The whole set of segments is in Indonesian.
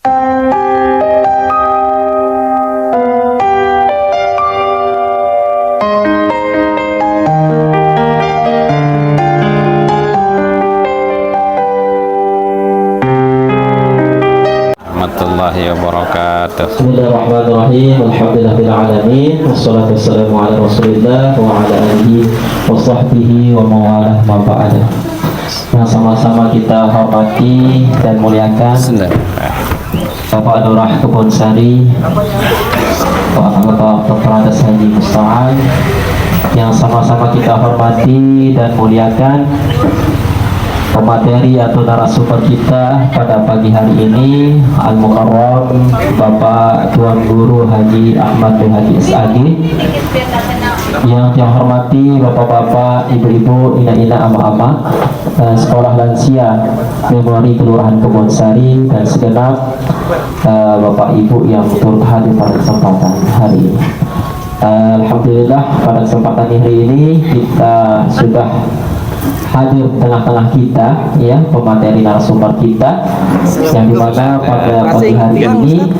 warahmatullahi wabarakatuh. Bismillahirrahmanirrahim. Alhamdulillahirabbil alamin. Wassalatu wassalamu ala Rasulillah wa ala alihi wa sahbihi wa mawalah ma ba'da. Sama-sama kita hormati dan muliakan Bapak Lurah Kebonsari, Bapak Kepala Haji Musta'an, yang sama-sama kita hormati dan muliakan pemateri atau narasumber kita pada pagi hari ini, Al-Mukarram Bapak Tuan Guru Haji Ahmad bin Haji SAG, yang saya hormati Bapak-bapak, Ibu-ibu, Ina-ina, Ama-ama, Sekolah Lansia Memori Kelurahan Kebonsari, dan segenap Bapak Ibu yang turut hadir pada kesempatan hari ini. Alhamdulillah, pada kesempatan hari ini kita sudah hadir tengah-tengah kita, ya, pemateri narasumber kita, yang dimana pada pagi hari ini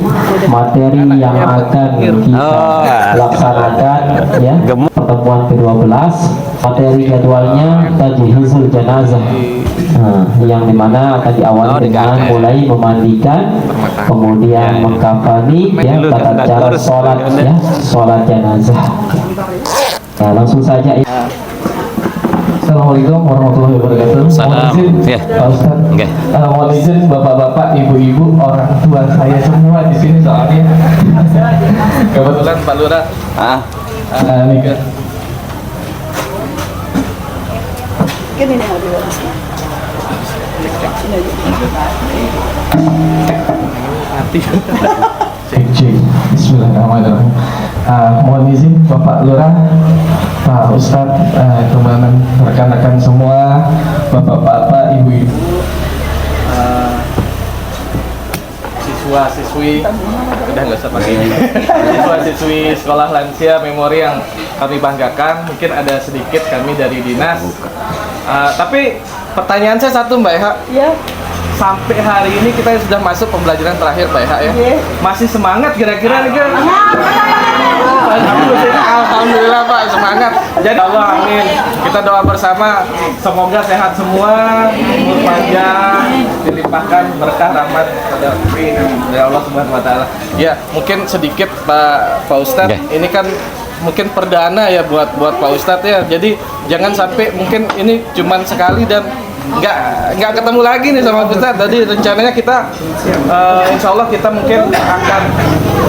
materi yang akan kita laksanakan, ya, pertemuan ke-12, materi jadwalnya tajhizul janazah, yang dimana akan diawali dengan mulai memandikan, kemudian mengkafani, ya, tata cara sholat, ya, sholat janazah. Nah, langsung saja, ya. Assalamualaikum warahmatullahi wabarakatuh. Salam. Ya. Pak Ustaz. Okay. Mohon izin bapak-bapak, ibu-ibu, orang tua saya semua di sini soalnya. Kebetulan Pak Lurah. Nika. Kan ini mau diuruskan. Cek. Bismillahirrahmanirrahim. Mohon izin Bapak Lurah, Pak Ustadz, teman-teman, rekan-rekan semua, bapak-bapak, ibu-ibu, siswa-siswi, udah nggak usah pakai ini. Siswa-siswi Sekolah Lansia Memori yang kami banggakan, mungkin ada sedikit kami dari dinas. Tapi pertanyaan saya satu, Mbak Eha. Ya. Sampai hari ini kita sudah masuk pembelajaran terakhir, Mbak Eha, ya. Yeah. Masih semangat kira-kira nih, kan? Alhamdulillah, Pak, semangat. Jadi Allah, amin. Kita doa bersama, semoga sehat semua, umur panjang, dilimpahkan berkah rahmat pada dari Allah Subhanahu wa taala. Ya, mungkin sedikit Pak Ustadz, ini kan mungkin perdana ya buat Pak Ustadz, ya. Jadi jangan sampai mungkin ini cuman sekali dan nggak ketemu lagi nih sama Ustadz. Tadi rencananya kita insya Allah kita mungkin akan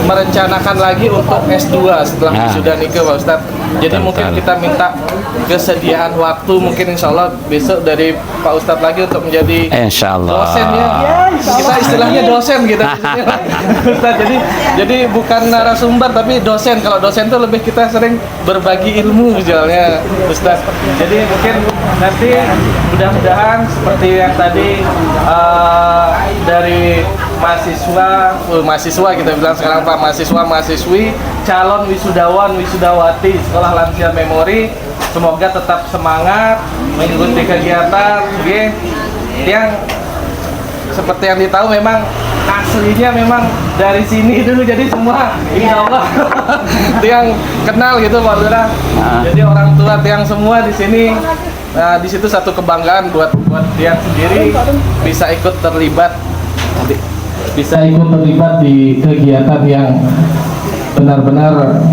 merencanakan lagi untuk S2 setelah wisuda nikah, Pak Ustadz. Jadi mungkin kita minta kesediaan waktu, mungkin insya Allah besok dari Pak Ustadz lagi untuk menjadi dosen, ya. Kita istilahnya dosen gitu. Ustadz, jadi bukan narasumber tapi dosen. Kalau dosen tuh lebih kita sering berbagi ilmu misalnya, Ustadz. Jadi mungkin nanti mudah-mudahan seperti yang tadi dari mahasiswa kita bilang sekarang, Pak, mahasiswi, calon wisudawan, wisudawati Sekolah Lansia Memori, semoga tetap semangat mengikuti kegiatan, yang seperti yang ditahu memang aslinya memang dari sini dulu, jadi semua insya Allah yang kenal gitu, Pak Lurah. Jadi orang tua tiang semua di sini. Nah, di situ satu kebanggaan buat Tiang sendiri bisa ikut terlibat di kegiatan yang benar-benar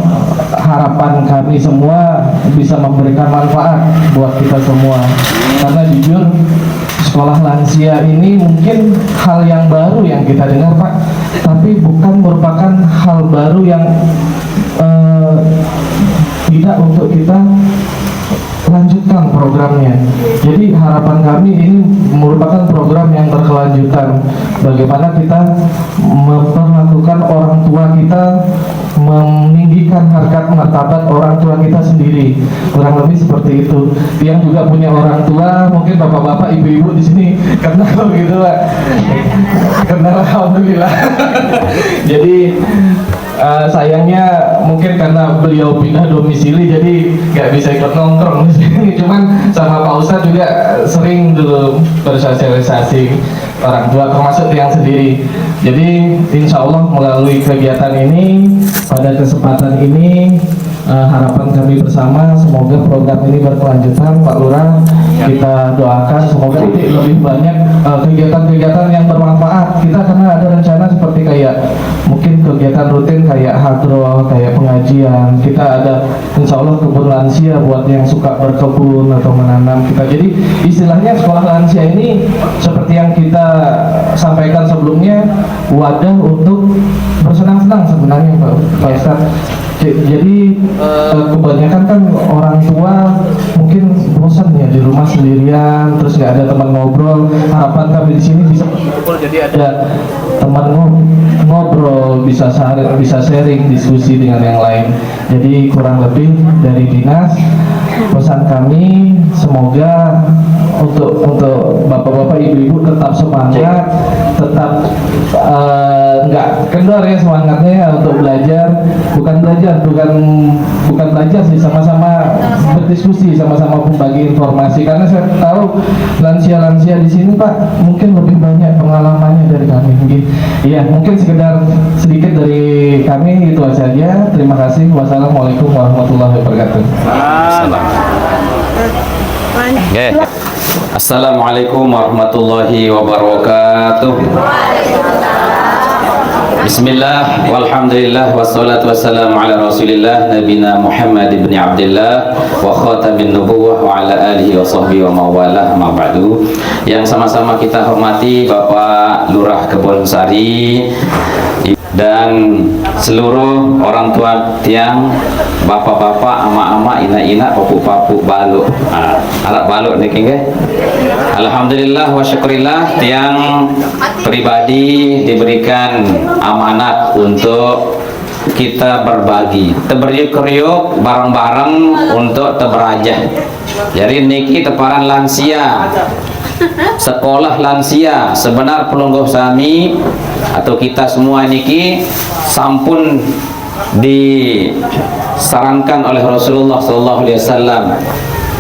harapan kami semua bisa memberikan manfaat buat kita semua. Karena jujur, sekolah lansia ini mungkin hal yang baru yang kita dengar, Pak, tapi bukan merupakan hal baru yang tidak untuk kita lanjutkan programnya. Jadi harapan kami ini merupakan program yang berkelanjutan. Bagaimana kita memperlakukan orang tua kita, meninggikan harkat martabat orang tua kita sendiri. Kurang lebih seperti itu. Yang juga punya orang tua, mungkin bapak-bapak, ibu-ibu di sini kenal gitu, Pak. Kenal, alhamdulillah. Jadi sayangnya mungkin karena beliau pindah domisili jadi nggak bisa ikut nongkrong di sini. Cuman sama Pak Ustadz juga sering dulu bersosialisasi. orang tua termasuk yang sendiri. Jadi insya Allah melalui kegiatan ini, pada kesempatan ini, harapan kami bersama semoga program ini berkelanjutan. Pak Lurah, kita doakan semoga nanti lebih banyak kegiatan-kegiatan yang bermanfaat. Kita karena ada rencana seperti kayak mungkin kegiatan rutin kayak hadroh, kayak pengajian. Kita ada insya Allah kebun lansia buat yang suka berkebun atau menanam. Kita jadi istilahnya sekolah lansia ini seperti yang kita sampaikan sebelumnya, wadah untuk bersenang-senang sebenarnya Pak Ustadz. Jadi kebanyakan kan orang tua mungkin bosan ya di rumah sendirian, terus nggak ada teman ngobrol. Harapan kami di sini bisa berkumpul, jadi ada teman ngobrol, bisa sharing, diskusi dengan yang lain. Jadi kurang lebih dari dinas, pesan kami semoga untuk bapak-bapak, ibu-ibu tetap semangat, tetap nggak kendor ya semangatnya untuk belajar, bukan belajar sih, sama-sama berdiskusi, sama-sama berbagi informasi. Karena saya tahu lansia-lansia di sini Pak mungkin lebih banyak pengalamannya dari kami. Iya, mungkin sekedar sedikit dari kami, itu saja. Terima kasih. Wassalamualaikum warahmatullahi wabarakatuh. Oke. Assalamualaikum warahmatullahi wabarakatuh. Bismillah, walhamdulillah, wassalatu wassalamu ala rasulillah, nabina Muhammad ibn Abdillah wa khatamin nubuwah wa ala alihi wa sahbihi wa mawalah, ma ba'du. Yang sama-sama kita hormati Bapak Lurah Kebonsari dan seluruh orang tua tiang, bapak-bapak, ama-ama, ina-ina, papu-papu, baluk, alat baluk nih kengke. Alhamdulillah wa syukurillah, tiang pribadi diberikan amanat untuk kita berbagi, terberiuk-riuk bareng-bareng untuk teberajah. Jadi niki teparan lansia, sekolah lansia sebenar pelungguh sami atau kita semua niki sampun disarankan oleh Rasulullah sallallahu alaihi wasallam,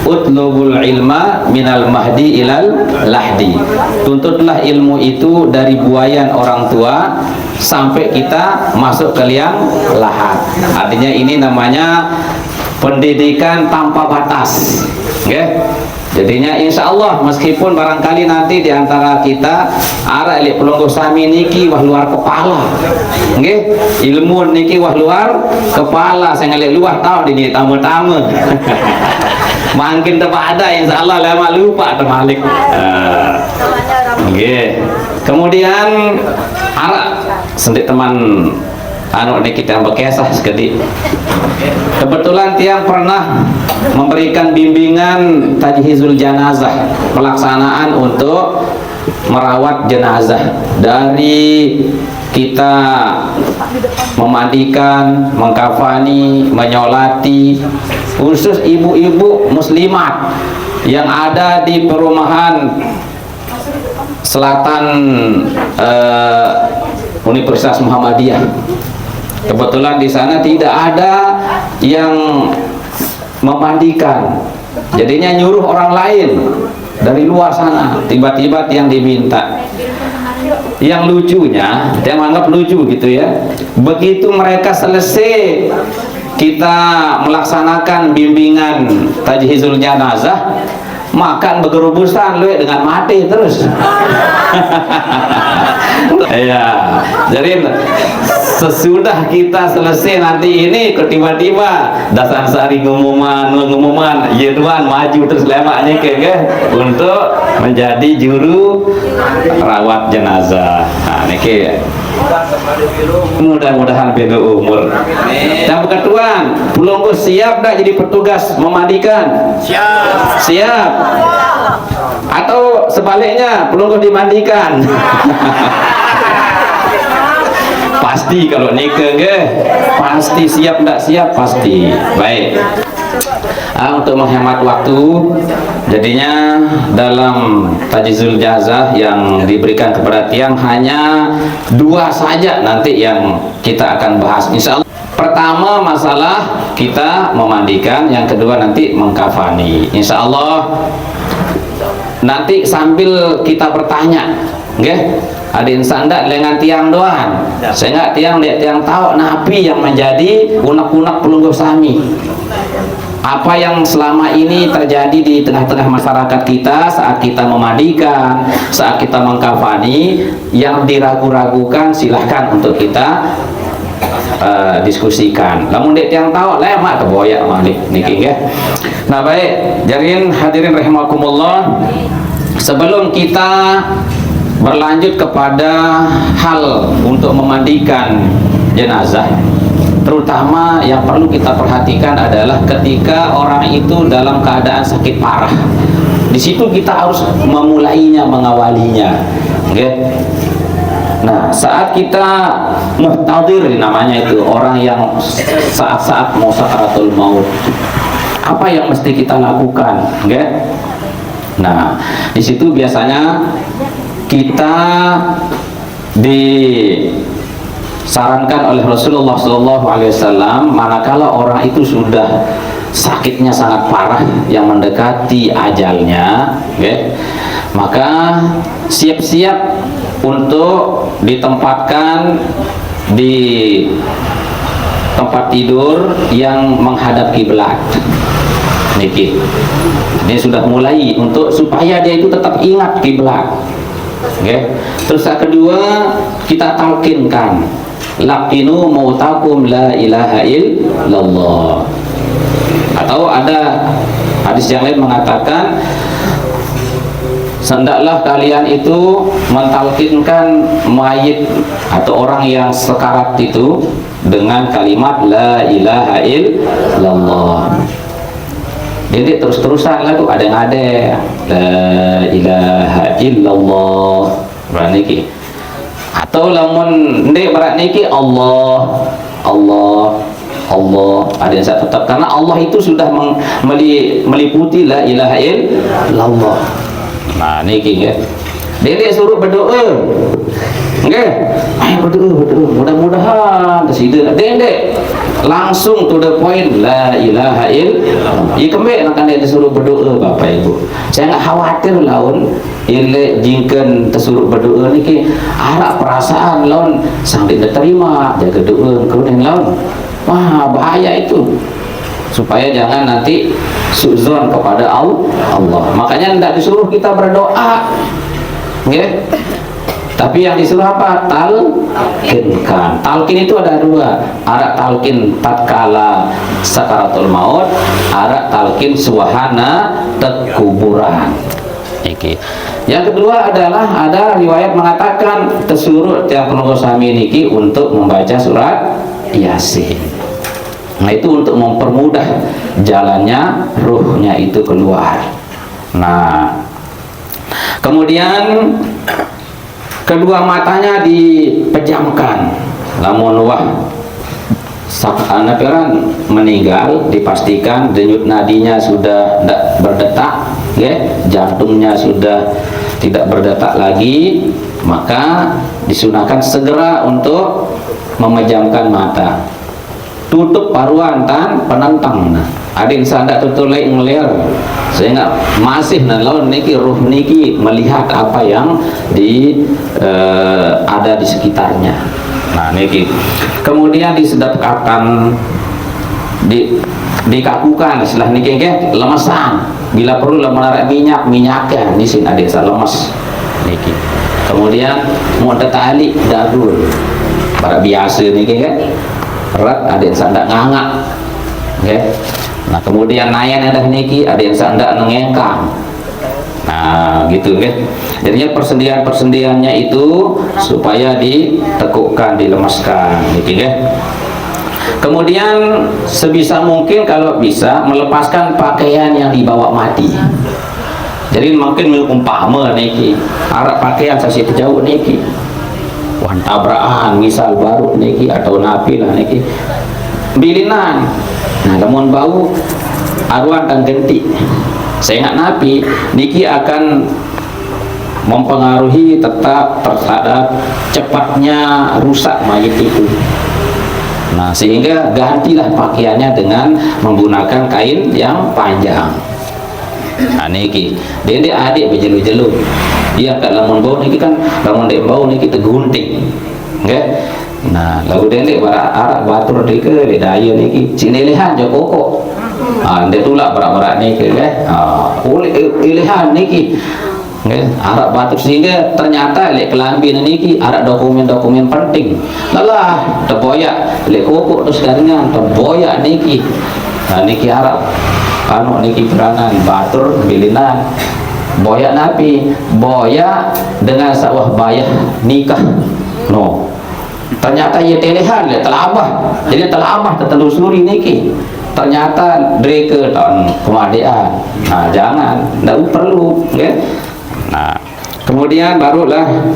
utlubul ilma minal mahdi ilal lahdi, tuntutlah ilmu itu dari buayan orang tua sampai kita masuk ke liang lahat. Artinya ini namanya pendidikan tanpa batas. Okay? Jadinya insya Allah meskipun barangkali nanti diantara kita ada elik pelungguh sami niki wah luar kepala, okay? Ilmu niki wah luar kepala, saya ngelik luar tahu di tamu-tamu. Makin tepat ada insya Allah lama lupa terbalik. Okay. Kemudian arah sendik teman anu ini kita berkesah sekali. Kebetulan tiang pernah memberikan bimbingan tajhizul janazah, pelaksanaan untuk merawat jenazah, dari kita memandikan, mengkafani, menyolati, khusus ibu-ibu muslimat yang ada di perumahan selatan Universitas Muhammadiyah. Kebetulan di sana tidak ada yang memandikan, jadinya nyuruh orang lain dari luar sana, tiba-tiba yang diminta. Yang lucunya, dia menganggap lucu gitu ya, begitu mereka selesai kita melaksanakan bimbingan tajhizul janazah, makan bergerubusan lu dengan mati terus. Iya, jadi sesudah kita selesai nanti ini tiba-tiba dasar sari ngumuman Yedwan maju terus lemaknya ke untuk menjadi juru rawat jenazah. Nah ini mudah-mudahan beda umur. Dan ketuan pelungguh siap dah jadi petugas memandikan? Siap. Atau sebaliknya pelungguh dimandikan? Pasti kalau nikah pasti siap, tidak siap pasti. Baik. Untuk menghemat waktu, jadinya dalam tajhizul janazah yang diberikan kepada tiang hanya 2 saja nanti yang kita akan bahas insya Allah. Pertama masalah kita memandikan, yang kedua nanti mengkafani insya Allah. Nanti sambil kita bertanya Nggih, ada insan ndak dengan tiang doang. Saya nggak tiang tahu napi yang menjadi unek-unek pelungguh sami. Apa yang selama ini terjadi di tengah-tengah masyarakat kita saat kita memandikan, saat kita mengkafani, yang diragu-ragukan silahkan untuk kita diskusikan. Namun dek yang tahu lah mak keboyak malik niki nggih. Nah baik, jadiin hadirin rahimakumullah, sebelum kita berlanjut kepada hal untuk memandikan jenazah, terutama yang perlu kita perhatikan adalah ketika orang itu dalam keadaan sakit parah. Di situ kita harus memulainya, mengawalinya. Okay? Nah, saat kita muhtadir namanya itu, orang yang saat-saat mau sakaratul maut, apa yang mesti kita lakukan? Okay? Nah, di situ biasanya kita disarankan oleh Rasulullah SAW, manakala orang itu sudah sakitnya sangat parah yang mendekati ajalnya, okay, maka siap-siap untuk ditempatkan di tempat tidur yang menghadap kiblat. Niki, ini sudah mulai untuk supaya dia itu tetap ingat kiblat. Okay. Terus yang kedua, kita talkinkan, laqinu mautakum la ilaha illallah. Atau ada hadis yang lain mengatakan, hendaklah kalian itu mentalkinkan mayit atau orang yang sekarat itu dengan kalimat la ilaha illallah. Jadi terus-terusan lah tuh, ada yang ada la ilaha illallah beraniki, atau lamun ndek beraniki Allah Allah Allah, ada yang tetap, karena Allah itu sudah meliputi la ilaha illallah. Nah niki ya, dia suruh berdoa, nggih, ayo berdoa, mudah-mudahan tersider. Dek langsung to the point, la ilaha illallah. Ya kembali akan dia disuruh berdoa Bapak Ibu. Saya nggak khawatir laun ile jingken tersuruh berdoa niki arak perasaan laun sampai diterima jaga doa kemudian laun. Wah bahaya itu, supaya jangan nanti suzon kepada Allah. Makanya tidak disuruh kita berdoa, okay? Tapi yang disuruh apa? Talkinkan. Talkin itu ada dua, arak talkin tatkala sakaratul maut, arak talkin suahana tekuburan. Okay. Yang kedua adalah ada riwayat mengatakan tersuruh tiap penunggu sami niki untuk membaca surat Yasin. Nah itu untuk mempermudah jalannya ruhnya itu keluar. Nah kemudian kedua matanya dipejamkan. Lamun wah anak meninggal, dipastikan denyut nadinya sudah tidak berdetak, ya, jantungnya sudah tidak berdetak lagi, maka disunahkan segera untuk memejamkan mata, tutup paruan tan penentang. Nah, ada insan tak tutup lagi ngelir, saya nggak masih lawan niki ruh niki melihat apa yang ada di sekitarnya. Nah niki kemudian disedapkan, dikakukan istilah niki ke lemesan, bila perlu menarik minyaknya di sini ada lemes niki. Kemudian mau tali darul para biasa niki kan erat, ada yang sandak ngangak, okay? Nah kemudian nayan ada niki, ada yang sandak nengengkang. Nah gitu kan, jadinya persendian-persendiannya itu supaya ditekukkan, dilemaskan gitu kan. Kemudian sebisa mungkin kalau bisa melepaskan pakaian yang dibawa mati. Jadi mungkin umpama niki arah pakaian sasi jauh niki, wah tabrakan misal baru niki atau napi lah niki bilinan. Nah namun bau arwah akan ganti. Saya nggak napi niki akan mempengaruhi tetap terhadap cepatnya rusak mayat itu. Nah sehingga gantilah pakaiannya dengan menggunakan kain yang panjang. Nah niki dia adik berjelu-jelu dia kat lamun bau niki kan lamun dek bau niki tegunting nggih. Nah lagu dek arak batur dike dek daya niki cinelehan jo kokok. Dek tulak berak-berak niki nggih. Oleh ilihan niki nggih arak batur sehingga ternyata lek kelambi niki arak dokumen-dokumen penting. Lelah terboyak lek kokok terus garingan terboyak niki. Nah niki arak anu niki peranan batur bilinan boyak napi boyak dengan sawah bayah nikah no ternyata ia telehan le telabah jadi telabah tertelusuri niki ternyata dreke tahun kemadian. Nah jangan tidak perlu ya. Nah kemudian barulah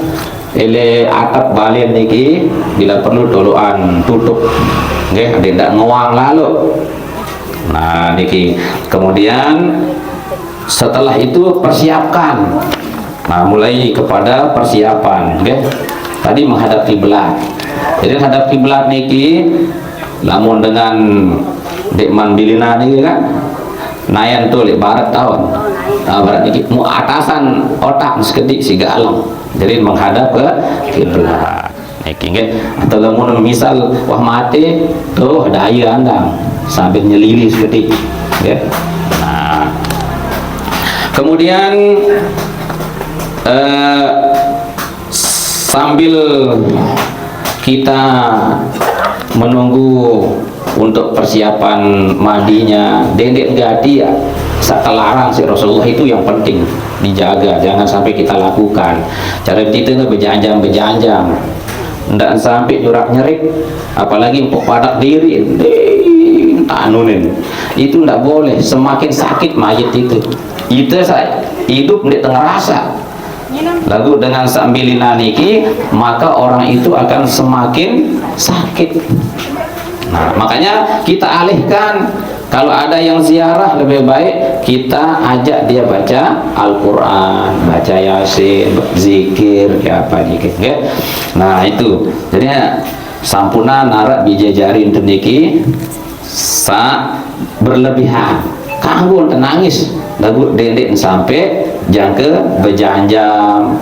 ele atap balen niki bila perlu doluan tutup nggih tidak ngewang lalu. Nah niki kemudian setelah itu persiapkan. Nah mulai kepada persiapan okay? Tadi menghadap kiblat. Jadi menghadap kiblat niki lamun dengan dekman bilina niki kan nayan tuh lek barat tahun. Nah, barat niki mu atasan otak sekedik si galang. Jadi menghadap ke kiblat niki nggih. Atau lamun misal wah mati tuh daya andang sambil nyelili seketik ya. Nah kemudian sambil kita menunggu untuk persiapan mandinya dendek gadi ya saklarang si Rasulullah itu yang penting dijaga, jangan sampai kita lakukan. Cara kita berjanjang ndak sampai jurak nyerik, apalagi empuk padak diri anunin itu ndak boleh. Semakin sakit mayat itu saya hidup di tengah rasa lagu dengan sambilina niki maka orang itu akan semakin sakit. Nah makanya kita alihkan kalau ada yang ziarah lebih baik kita ajak dia baca Al-Quran, baca Yasin, zikir ya apa niki okay? Nah itu jadi sampuna narak bijajari untuk niki sa berlebihan kanggo nangis lagu dendek sampai jangke berjam-jam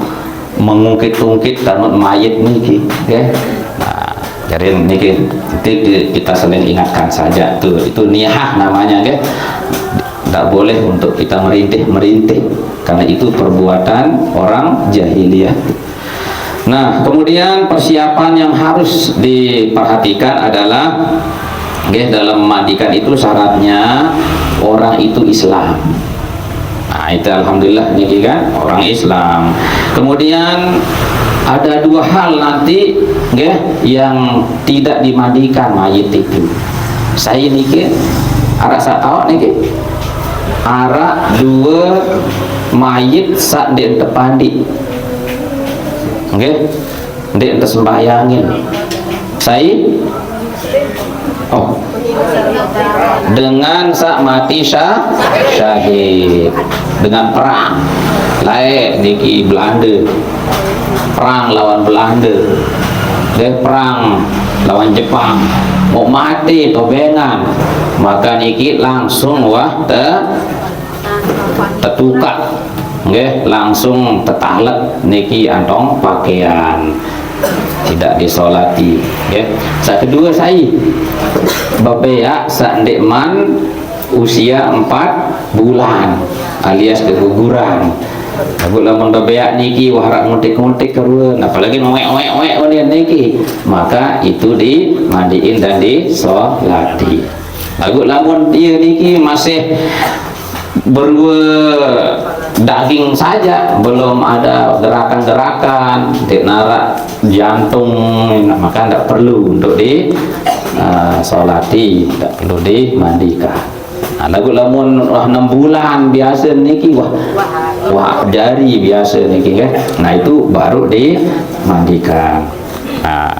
mengungkit-ungkit tanut mayit niki okay? Nah jadi niki kita sering ingatkan saja tuh itu niyah namanya okay? Tidak boleh untuk kita merintih karena itu perbuatan orang jahiliyah. Nah kemudian persiapan yang harus diperhatikan adalah okay, dalam memandikan itu syaratnya orang itu Islam. Nah itu alhamdulillah niki kan orang Islam. Kemudian ada dua hal nanti okay, yang tidak dimandikan mayit itu. Saya niki arak sakawak niki arak dua mayit sak di tepandi okay? Di sembayangin saya dengan sak mati syahid dengan perang lain niki Belanda perang lawan Belanda perang lawan Jepang mau mati tobengan maka niki langsung wah tetukak nggih langsung tetalek niki antong pakaian tidak disolati nggih. Sak kedua saya babeak sak ndekman usia 4 bulan alias keguguran. Aku lamun babeak niki warak nguntik-nguntik keruan apalagi ngewek-wek niki maka itu dimandiin dan disolati. Aku lamun dia niki masih daging saja belum ada gerakan-gerakan narak jantung maka tidak perlu untuk solati, tidak perlu dimandikan. Nah, lagu lamun 6 bulan biasa niki wah jari biasa niki kan. Nah itu baru dimandikan. Nah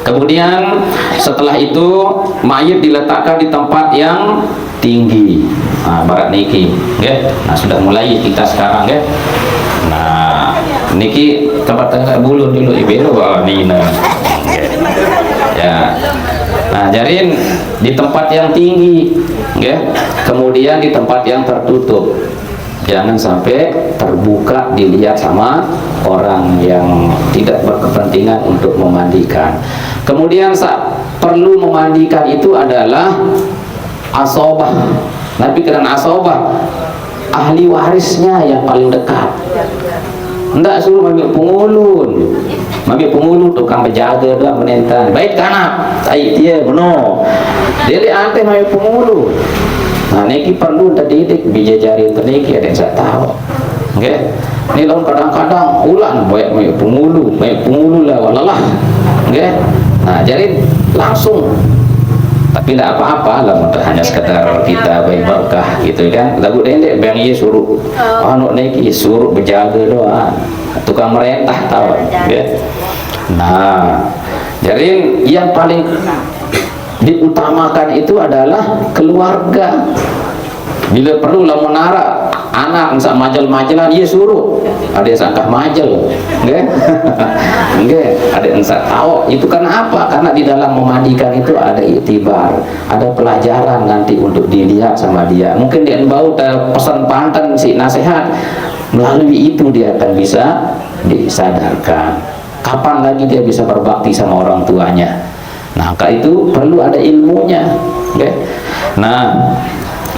kemudian setelah itu mayat diletakkan di tempat yang tinggi. Nah, barat niki, okay? Nah sudah mulai kita sekarang, okay? Nah niki tempat tengah bulu dulu ibero nina, okay? Ya Nah, jadi di tempat yang tinggi, ya. Kemudian di tempat yang tertutup. Jangan sampai terbuka dilihat sama orang yang tidak berkepentingan untuk memandikan. Kemudian perlu memandikan itu adalah asobah. Nabi karena asobah ahli warisnya yang paling dekat. Ndak suruh ambil pengulun. Ambil pengulun tukang berjaga doang menentan. Baik kanak, baik dia benar. Dia ante ambil pengulun. Nah, niki perlu terdidik bijajari teniki ada yang saya tahu. Oke. Ini lawan kadang-kadang ulan banyak pengulu lah walalah. Oke. Nah, jadi langsung. Tapi tidak apa-apa lah, hanya sekedar kita baik berkah gitu kan. Lagu dendek bang iya suruh anak niki suruh berjaga doang. Tukang merentah tahu. Oke. Nah, jadi yang paling diutamakan itu adalah keluarga. Bila perlu lah menara anak sak majel-majelan ia suruh ada yang sangkah majel, nggak? Nggak, ada yang sak tahu. Itu karena apa? Karena di dalam memandikan itu ada iktibar, ada pelajaran nanti untuk dilihat sama dia. Mungkin dia bau pesan pantan si nasihat, melalui itu dia akan bisa disadarkan. Kapan lagi dia bisa berbakti sama orang tuanya? Nah, itu perlu ada ilmunya, okay? Nah,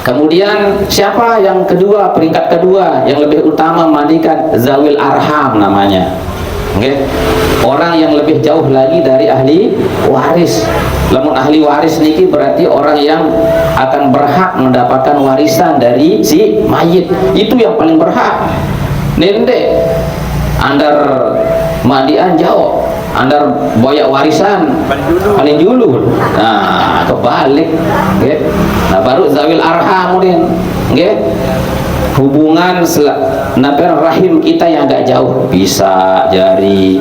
kemudian siapa yang kedua, peringkat kedua yang lebih utama memandikan? Zawil arham namanya, okay? Orang yang lebih jauh lagi dari ahli waris. Namun ahli waris niki berarti orang yang akan berhak mendapatkan warisan dari si mayit. Itu yang paling berhak. Nende andar mandian jauh, andar boyak warisan paling dulu. Nah, kebalik, okay? Nah, baru zawil arham kemudian, okay? Hubungan rahim kita yang agak jauh, bisa jari,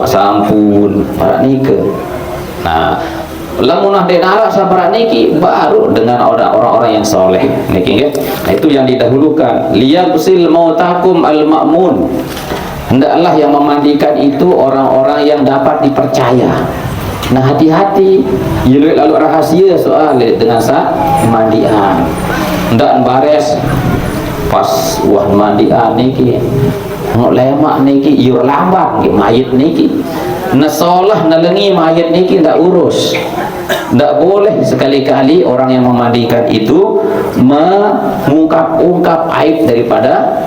sampun para nikah. Nah, lamunah denara sabaran niki baru dengan orang-orang yang soleh niki, okay? Nah, itu yang didahulukan. Liyabsil mautakum al-ma'mun. Hendaklah yang memandikan itu orang-orang yang dapat dipercaya. Nah, hati-hati lalu rahasia soal dengan mandian. Ndak bares pas wah mandian niki ngok lemak niki iur lambat niki mayit niki nasolah nalengi mayit niki ndak urus. Ndak boleh sekali-kali orang yang memandikan itu mengungkap-ungkap aib daripada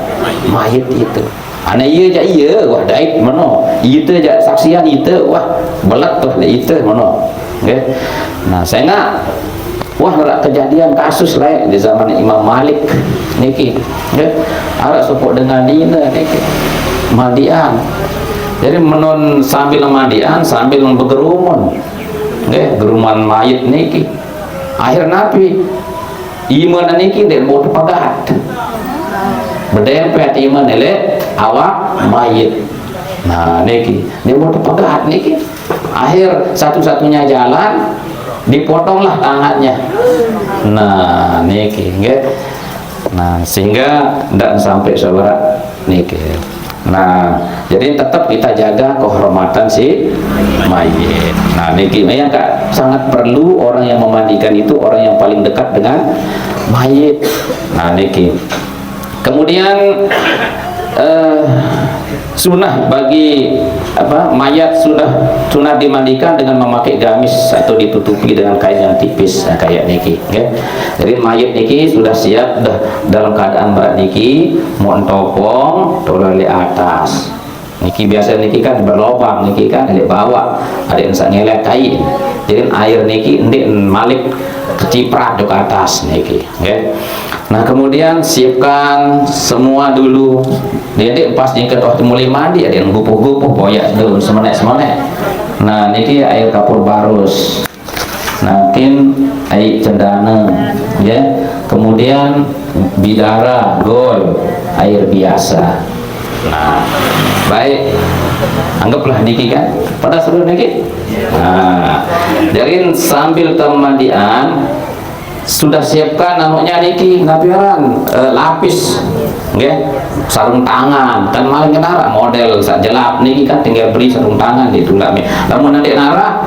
mayit itu. Ana iya wah daib mana itu aja saksian itu wah belat tuh itu mana, okay? Nah, saya nak wah kejadian kasus lah di zaman Imam Malik niki, okay? Ada support dengan dina niki mandian. Jadi menon sambil mandian sambil bergerumun, okay? Geruman mayit niki. Akhir nabi iman niki dia mau pagat berdempet iman ele awak mayit. Nah, niki dia mau pegat niki. Akhir satu-satunya jalan dipotonglah tangannya. Nah, niki, nggih. Nah, sehingga tidak sampai saudara niki. Nah, jadi tetap kita jaga kehormatan si mayit. Nah, niki yang sangat perlu orang yang memandikan itu orang yang paling dekat dengan mayit. Nah, niki. Kemudian sunnah bagi mayat sunnah dimandikan dengan memakai gamis atau ditutupi dengan kain yang tipis, nah, kayak niki, okay? Jadi mayat niki sudah siap dalam keadaan berat niki mau topong tolong di atas niki. Biasa niki kan berlobang niki kan di bawah ada yang ngelek kain, jadi air niki ndik malik keciprat ke atas niki, okay? Nah, kemudian siapkan semua dulu. Jadi pas jengket waktu mulai mandi ada yang gupuh-gupuh boyak dulu semenek. Nah, niki air kapur barus. Nah, air cendana, ya. Kemudian bidara, gol, air biasa. Nah, baik. Anggaplah niki kan. Pada seluruh niki. Nah, jadi sambil kemandian sudah siapkan namanya niki nabiaran lapis, okay? Sarung tangan kan malah kenara model sak jelap niki kan tinggal beli sarung tangan ditulak. Namun nanti nara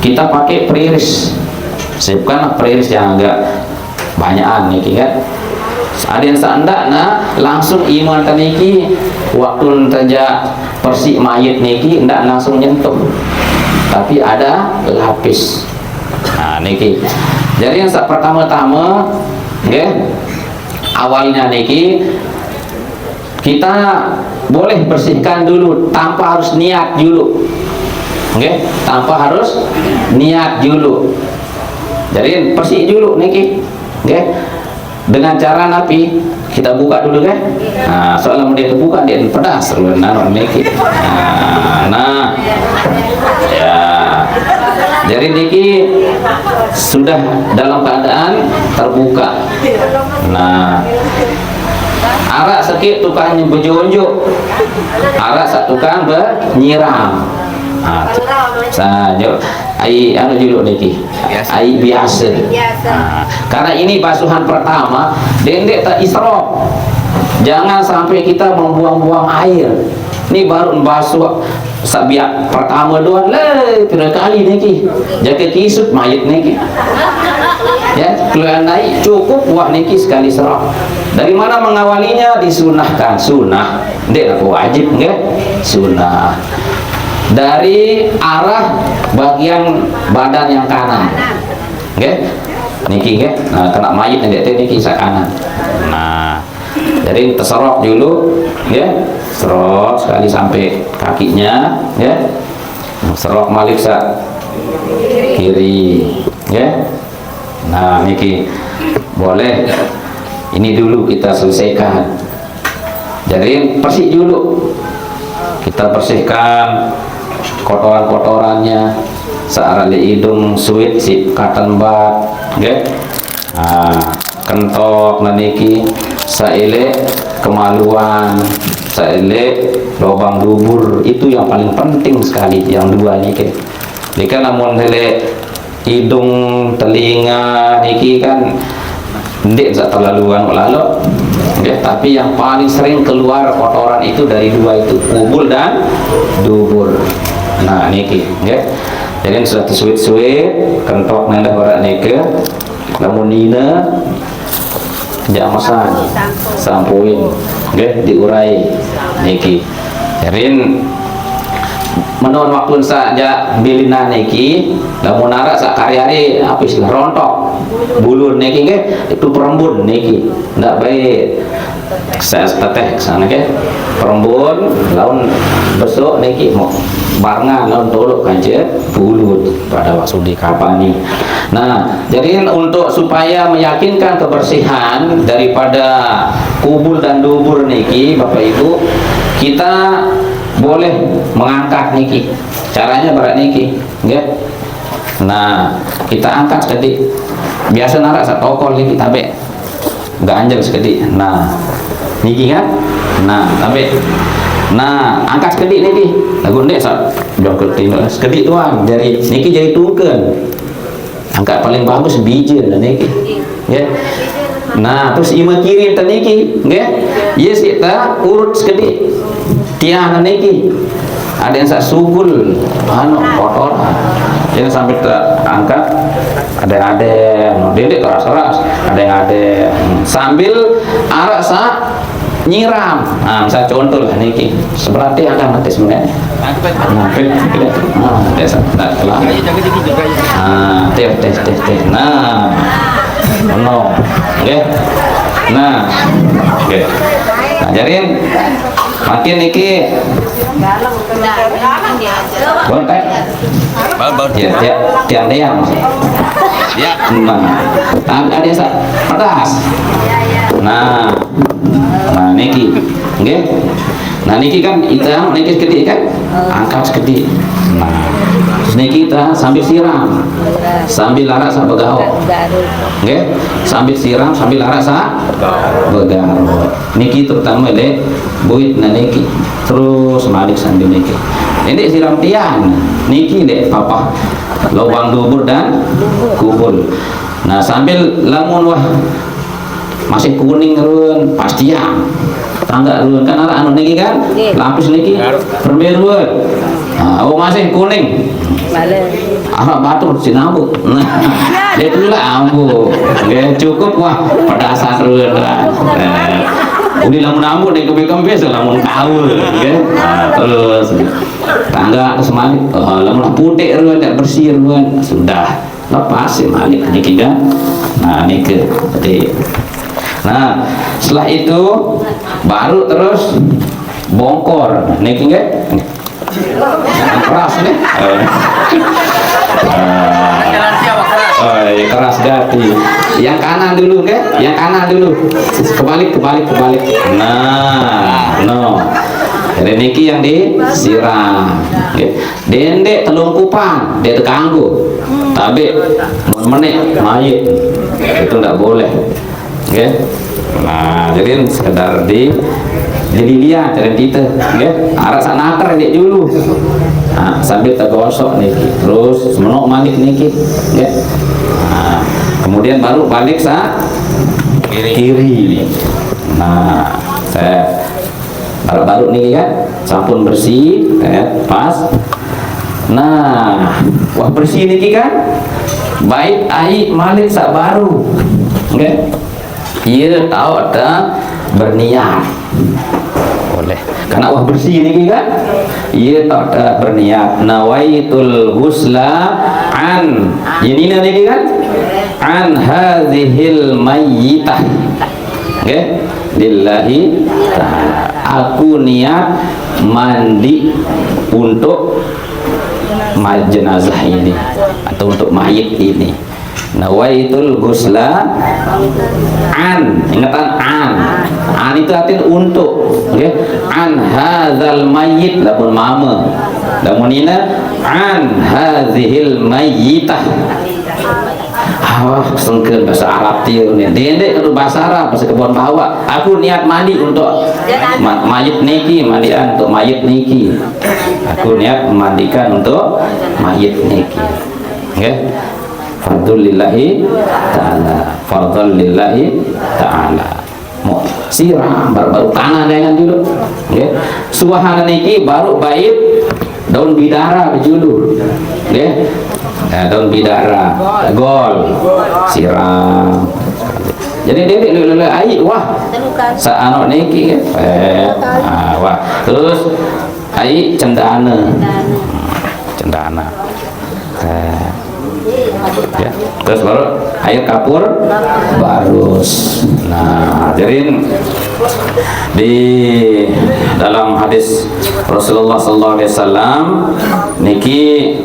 kita pakai periris. Siapkan periris yang agak banyakan niki kan. Ada yang seandak langsung iman niki waktu saja persik mayit niki ndak langsung nyentuh, tapi ada lapis. Nah niki. Jadi yang pertama-tama, awalnya niki kita boleh bersihkan dulu tanpa harus niat dulu, tanpa harus niat dulu. Jadi bersih dulu niki, dengan cara napi kita buka dulu kan. Nah, soalnya dia buka dia pedas nanon niki. Nah, ya. Jadi niki sudah dalam keadaan terbuka. Nah, arak sekit tukang bejonjo, arak satu tukang menyiram. Saja ai anu dulu niki ai biasa. Karena ini basuhan pertama dendek tak israf, jangan sampai kita membuang-buang air. Ini baru basuh sabiak pertama doang le kira kali niki jaga kisut mayit niki ya keluar naik cukup buah niki sekali serap. Dari mana mengawalinya? Disunahkan, sunnah dek aku wajib sunnah. Dari arah bagian badan yang kanan, niki nah, kena mayit niki sa kanan. Nah, jadi terserok dulu, serok sekali sampai kakinya, serok malik sa kiri, Nah, niki boleh. Ini dulu kita selesaikan. Jadi bersih dulu, kita bersihkan kotoran-kotorannya, searah di hidung suit si cotton bud, kentok naniki, saile kemaluan, saile lubang dubur, itu yang paling penting sekali yang dua niki. Jika namun hele hidung, telinga niki kan ndek terlaluan lalu, tapi yang paling sering keluar kotoran itu dari dua itu, kubul dan dubur. Nah niki, jadi sudah tersuit-suit, kentok nanda barak niki, namun nina jamasan, sampuin, diurai niki. Jadi menurut waktu saja bilina niki, namun narak sakari-hari apa istilah rontok, bulu niki itu perembun niki, ndak baik. Saya teteh sana perembun, laun besok niki mau barengan laun tolok kanjeng bulut pada waktu di kapani. Nah, jadi untuk supaya meyakinkan kebersihan daripada kubul dan dubur niki, Bapak Ibu, kita boleh mengangkat niki. Caranya berat niki, Nah, kita angkat sedikit. Biasa narak satokol niki tabe. Ganjel sedikit. Nah, niki kan? Nah, tabe. Nah, angkat sedikit niki. Lagu ndek sak jongkok tino sedikit tuan. Jadi niki jadi tungkeun. Angkat paling bagus biji lah niki. Nah, terus ima kiri niki, yes kita urut sedikit. Tiang niki. Ada yang sak sugul, kotor. Yang sampai terangkat, ada dedek keras-keras, ada yang sambil arak sak nyiram. Nah, misalnya contoh lah niki, sebelah teh ada mati sebenarnya. Teh. Nah, Nah, jadi makin niki bontek tiang deyang ya, ada yang pedas. Nah niki, nah niki kan hitam, niki sedikit kan, angkat sedikit. Nah, terus niki kita sambil siram, sambil larak sa begao, sambil siram, sambil larak sa begao. Niki terutama deh, buit na niki, terus malik sambil niki. Ini siram tiang, niki deh papa, lubang dubur dan kubul. Nah sambil lamun wah masih kuning run pastian tangga run kan arah anu niki kan lapis niki perberuan. Nah, oh masih kuning Balik. Ahmad Batur si nambuk. Dia pula ambu. Nggih cukup wah pedasan reun. Udi lamun ambu nek kembe-kembe lamun kaul nggih. Terus tangga semalik lamun putih reun nek bersih reun sudah lepas malik niki kan. Nah niki jadi. Nah, setelah itu baru terus bongkor niki nggih. Keras nih. Keras gati. Yang kanan dulu ke? Yang kanan dulu. Kebalik. Nah, no. Jadi niki yang disiram. Dendek telungkupan, dia terganggu. Tapi menit mayit itu tidak boleh. Oke. Nah, jadi sekedar jadi lihat dari kita, arah sana akar dia dulu. Nah, sambil tergosok niki, terus menok malik niki, nah, kemudian baru balik kiri. Nah, saya baru niki kan, sampun bersih, pas. Nah, wah bersih niki kan, baik ai malik sak baru, Iya tahu ada berniat. Boleh karena wah bersih ini kan iya tak ada berniat nawaitul husla an ini nanti kan an hadhil mayyitah lillahi ta'ala aku niat mandi untuk jenazah ini atau untuk mayit ini nawaitul husla an ingatan an itu artinya untuk an hadzal mayyit lamun mama lamun ina an hadzihil mayyitah sengkeun bahasa Arab tieu nih dendek kudu bahasa Arab bahasa kebon bawa aku niat mandi untuk mayit niki mandian untuk mayit niki aku niat memandikan untuk mayit niki fardul lillahi ta'ala mau siram baru tangan dengan dulu suahana niki baru bait daun bidara dulu daun bidara gol siram jadi dia lele air wah saano niki wah terus air cendana ya, terus baru air kapur barus. Nah, jadi di dalam hadis Rasulullah SAW niki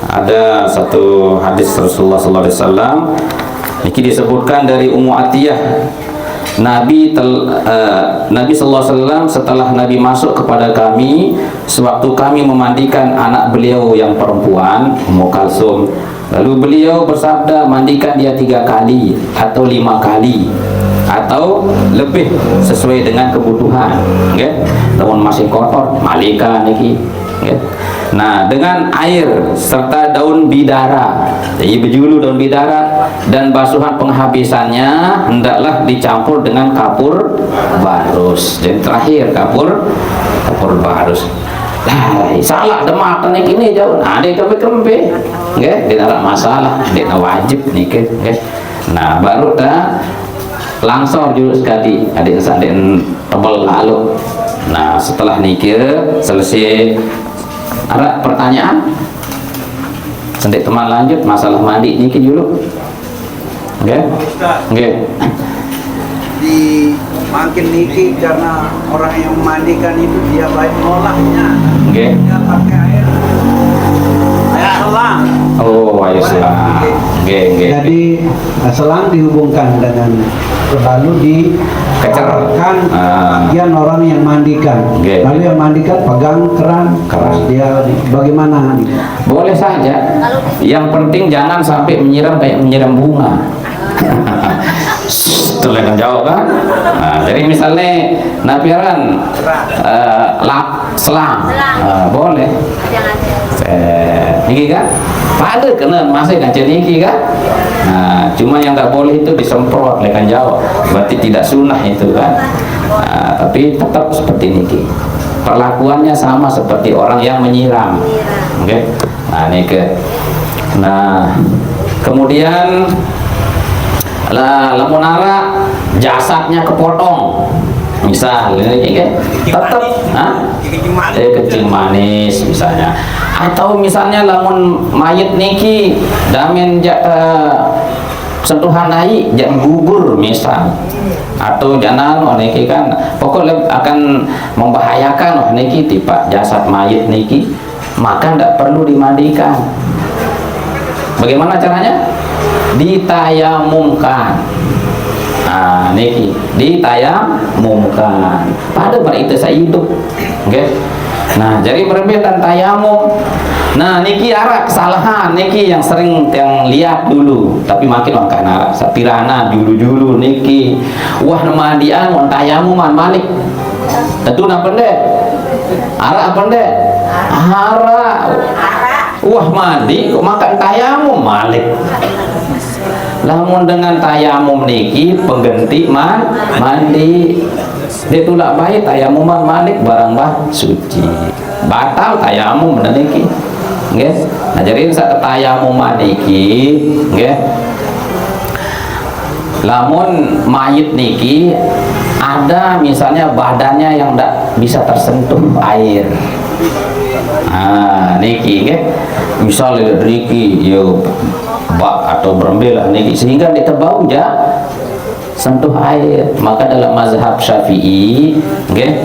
ada satu hadis Rasulullah SAW niki disebutkan dari Ummu Atiyah Nabi sallallahu alaihi wasallam setelah Nabi masuk kepada kami sewaktu kami memandikan anak beliau yang perempuan Ummu Kalsum, lalu beliau bersabda mandikan dia 3 kali atau 5 kali atau lebih sesuai dengan kebutuhan, namun masih kotor malika niki, Nah, dengan air serta daun bidara, jadi berjulu daun bidara dan basuhan penghabisannya hendaklah dicampur dengan kapur barus. Dan terakhir kapur barus. Lah, salah demak ini jauh. Nah, dia kembe-kembe, dia tidak masalah, dia wajib nih, Nah, baru dah langsor dulu sekali, adik tebal lalu. Nah, setelah nikir selesai. Ada pertanyaan? Sendik teman lanjut masalah mandi niki dulu. Nggih. Di makin niki karena orang yang memandikan itu dia baik mengolahnya. Nggih. Dia pakai air selang. Oh, air selang. Nggih. Jadi selang dihubungkan dengan lalu dikecerkan bagian orang yang mandikan. Lalu yang mandikan pegang keran. Dia bagaimana? Boleh saja. Yang penting jangan sampai menyiram kayak menyiram bunga. Setelah kan jawab kan? Nah, jadi misalnya napiran selang, boleh. Niki kan? Pada kena masih kaca niki kan? Nah, cuma yang tak boleh itu disemprot, kan jawab. Berarti tidak sunnah itu kan? Nah, tapi tetap seperti niki. perlakuannya sama seperti orang yang menyiram. Oke. Nah, niki. Nah, kemudian lamun ara jasadnya kepotong. Misal ini tetap kencing manis misalnya, atau misalnya lamun mayit niki damen sentuhan naik jangan gugur misal, atau jangan niki kan pokoknya akan membahayakan niki tipe jasad mayit niki, maka tidak perlu dimandikan. Bagaimana caranya? Ditayamumkan. Nah, niki ditayamumkan pada itu saya hidup. Oke. Nah, jadi berbeda tayamum. Nah, niki arah kesalahan niki yang sering yang lihat dulu, tapi makin makan arah sapirana dulu niki wah namadian mon tayamuman malik. Tentu napa deh? Arah apa deh? Arah. Wah mandi kok makan tayamum malik. Lamun dengan tayamum niki pengganti mandi. Dia tulak baik tayamuman malik barang bah suci. Batal tayamum niki. Nggih. Nah jadi saat tayamum niki, nggih. Lamun mayit niki ada misalnya badannya yang tidak bisa tersentuh air. Nah, niki nggih. Misalnya niki yo bak atau berembelah niki sehingga dia terbau sentuh air, maka dalam mazhab Syafi'i okay,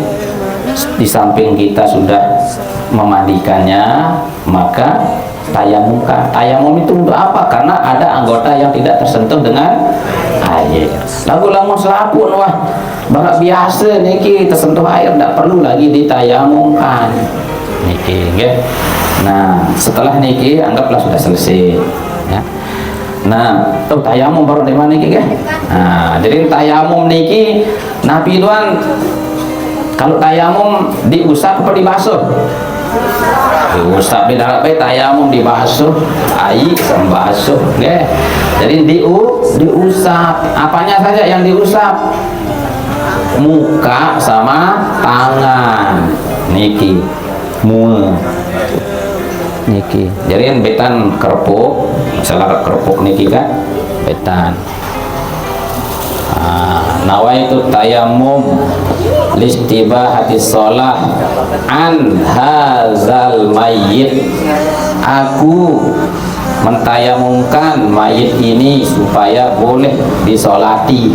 di samping kita sudah memandikannya maka tayamumkan. Tayamum itu untuk apa? Karena ada anggota yang tidak tersentuh dengan air. Lalu lamun selapun wah barak biasa niki tersentuh air tidak perlu lagi ditayamumkan niki okay. Nah setelah niki anggaplah sudah selesai ya. Nah, tuh tayamum baru di mana niki kan? Nah, jadi tayamum niki Nabi tuan kalau tayamum diusap apa dibasuh? Diusap beda apa tayamum dibasuh, air sembasuh, okay? Jadi diusap. Apanya saja yang diusap? Muka sama tangan. Niki. Niki. Jadi yang betan kerupuk, misalnya kerupuk niki kan betan. Nawaitu tayamum listibahati sholah an hazal mayyit. Aku mentayamumkan mayit ini supaya boleh disolati,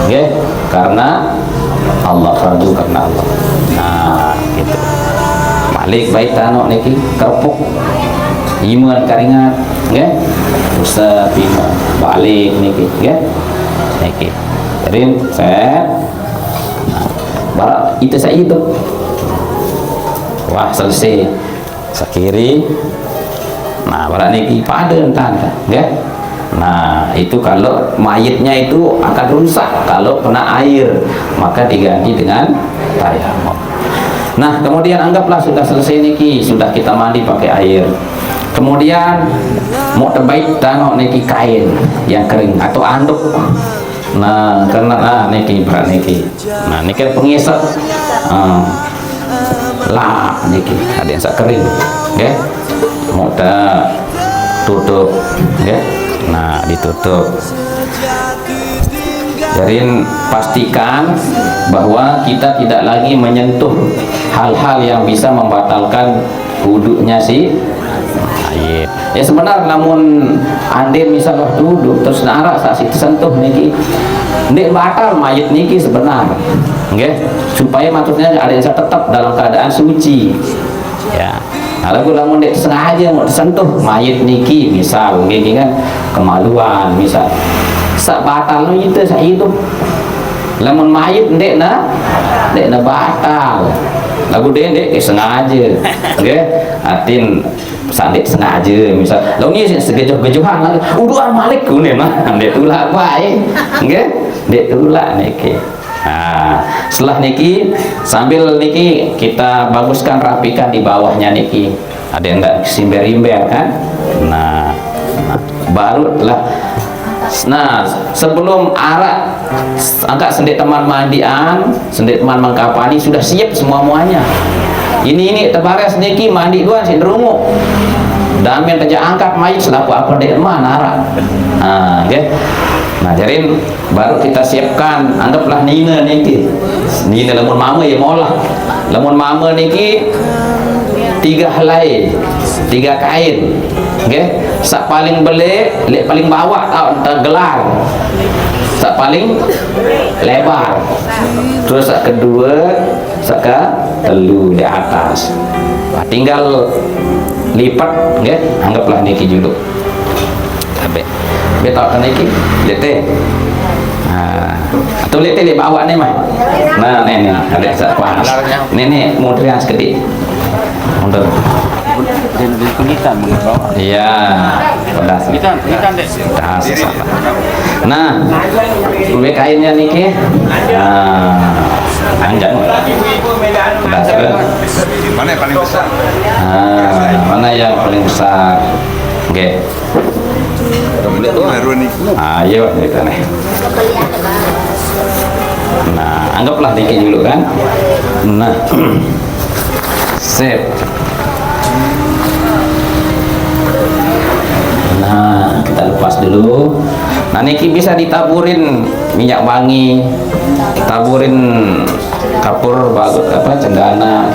okay? Karena Allah, fardu karena Allah. Nah, gitu. Balik baik tanok niki kerupuk iman karingat nggih usap iman balik niki nggih niki jadi saya barak itu saya hidup wah selesai sakiri. Nah barak niki pada entah nggih. Nah itu kalau mayitnya itu akan rusak kalau kena air maka diganti dengan tayamum. Nah kemudian anggaplah sudah selesai niki, sudah kita mandi pakai air. Kemudian mau terbaik tanok niki kain yang kering atau anduk. Nah karena niki berat niki. Nah niki pengisap. Lah niki ada yang kering, okay? Mau tutup, okay? Nah ditutup. Jadi pastikan bahwa kita tidak lagi menyentuh hal-hal yang bisa membatalkan wudhunya si mayit. Ya sebenarnya namun andin misal waktu wudhu terus nara saat itu sentuh niki ndik batal mayit niki sebenarnya, okay? Supaya maksudnya ada yang tetap dalam keadaan suci. Ya. Nah lagu lamun ndik sengaja mau disentuh mayit niki misal gini kan kemaluan misal sak batal itu saya hidup lamun mayit ndek na batal lagu dek sengaja okay? Atin sandik sengaja misal lalu ni segejuh-gejuhan lagi udah malik kuning mah ndek tulak baik okay? Ndek tulak niki. Nah setelah niki sambil niki kita baguskan rapikan di bawahnya niki ada yang enggak simber-imber kan. Nah barulah Nah, sebelum arak angkat sendik teman mandian, sendik teman mengkapani sudah siap semuanya. Ini terbares niki mandi dua si derungu. Damen aja angkat mayit selaku apa dek mana arak. Okay. Nah, jadi baru kita siapkan, anggaplah nina niki. Nina lamun mama ya molah. Lamun mama niki 3 helai, 3 kain. Okay. Sak paling belik, lek paling bawah tau gelar. Sak paling lebar. Terus sak kedua, sak telu di atas. Nah, tinggal lipat, ya, anggaplah niki dulu. Tapi, betul kan niki, lete. Nah, atau lete di bawah nih mah. Nah, ini ada sak pas. Ini modern sedikit. Mundur. Iya, pedas. Nah, lebih kainnya niki. Nah, panjang. Pedas. Mana yang paling besar? Mana yang paling besar? Oke. Ayo kita nih. Nah, anggaplah niki dulu kan. Nah, sip. Nah, kita lepas dulu. Nah, niki bisa ditaburin minyak wangi, taburin kapur bagus apa cendana.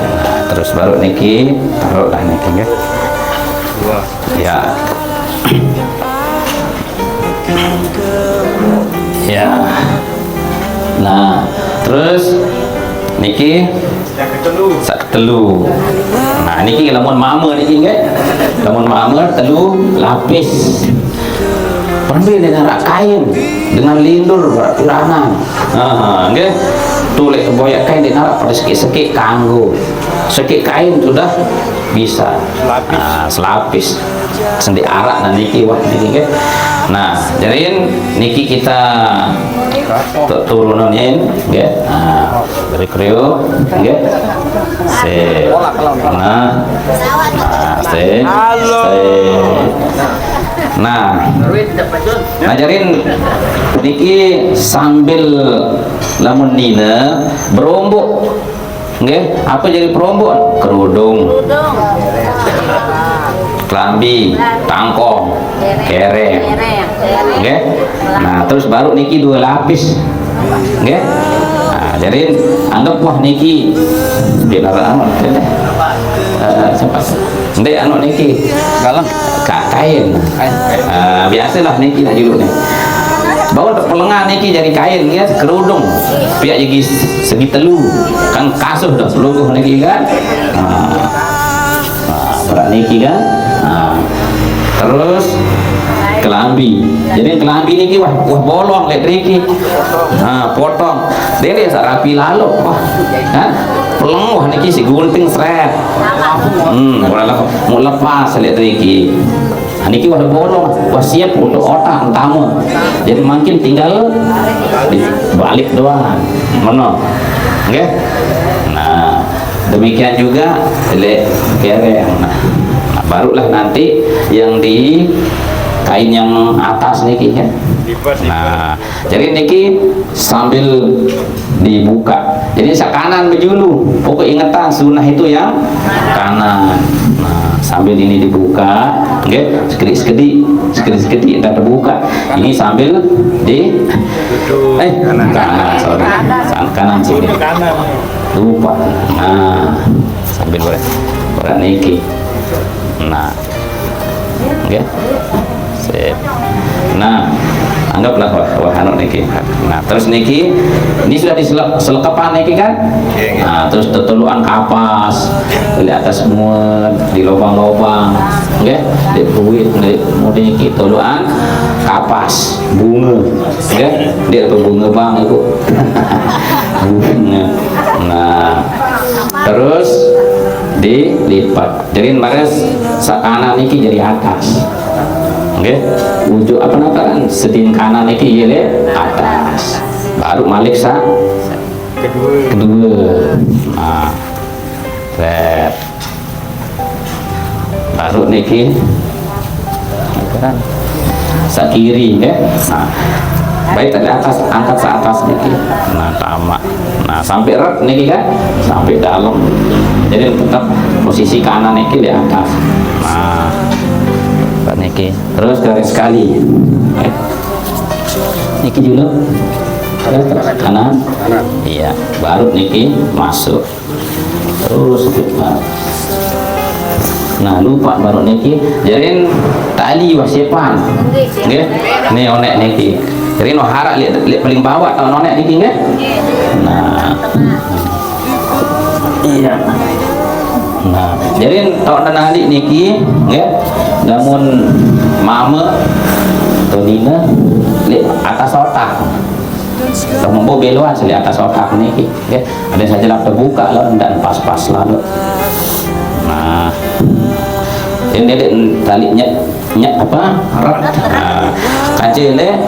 Terus baru niki taruhlah niki ya. Ya. Ya. Nah, terus niki sak telu. Nah, niki lamun mama niki nggih. Lamun mama telu lapis. Perbil dengan rak kain, dengan lindur piranan. Nggih. Tulik boyak kain dinarak pada sekik-sekik kanggo. Sekik kain sudah bisa. Selapis. Sendi arak nah niki wah niki nggih. Nah, jadi niki kita turunin nggih. Nah, dari kriuk nggih. Sip. Nah, sip. Nah, ngajarin niki sambil lamun nina berombok nggih. Apa jadi berombok? Kerudung, kelambi, tangkong, kereng nggih. Nah, terus baru niki 2 lapis nggih. Nah, jadi anggap wah niki dilarang sempat ndek anu niki galang kain. Biasalah niki nak dulu nih. Bawa pelengan niki jadi kain ya, kerudung. Piak jadi segi telu. Kan kasuh dah pelungguh niki kan. Berat niki kan. Terus kelambi. Jadi kelambi niki wah bolong lek niki. Potong. Dene sak rapi lalu. Wah. Kan? Peleng wah niki si gunting seret. Mau lepas lek niki. Niki wah bolong, wah siap untuk otak utama. Jadi makin tinggal balik doang. Mana? Oke? Nah, demikian juga lek kereng. Nah, barulah nanti yang di kain yang atas niki ya. Nah, jadi niki sambil dibuka. Jadi kanan berjulu. Pokok ingatan sunnah itu yang kanan. Nah, sambil ini dibuka, oke? Sekedip dan terbuka. Ini sambil di kanan, sorry. Kanan sini. Lupa. Nah, sambil berat niki. Nah, oke? Sip. Nah, anggaplah wah anu niki. Nah, terus niki ini sudah diselekapan niki kan? Nah, terus tetuluan kapas di atas semua di lubang-lubang, oke? Di buit di niki tuluan kapas bunga, oke? Dia bunga bang itu. Bunga. Nah, terus dilipat. Jadi mares sakana niki jadi atas. Oke, wujud apa namanya sedin kanan niki yele atas, baru malik kedua. Nah, set, baru niki kan sak kiri ya. Nah, baik dari atas, angkat ke atas niki. Nah, tamak. Nah, sampai erat niki kan, sampai dalam. Jadi tetap posisi kanan niki di atas. Nah, Pak niki. Terus garis sekali. Niki dulu. Terus kanan. Iya, baru niki masuk. Terus kita. Nah, lupa baru niki. Jadi tali wasipan. Nggih. Nih onek niki. Jadi no harap lihat paling bawah tahun nonek niki nggih. Nah. Iya. Nah, jadi tahun nanali niki nggih. Namun mama atau Dina lihat atas otak. Kalau mau beluan seli atas otak niki nggih. Ada saja lah terbuka lah dan pas-pas lah. Nah. Ini tali nyet apa? Rat. Nah, kacile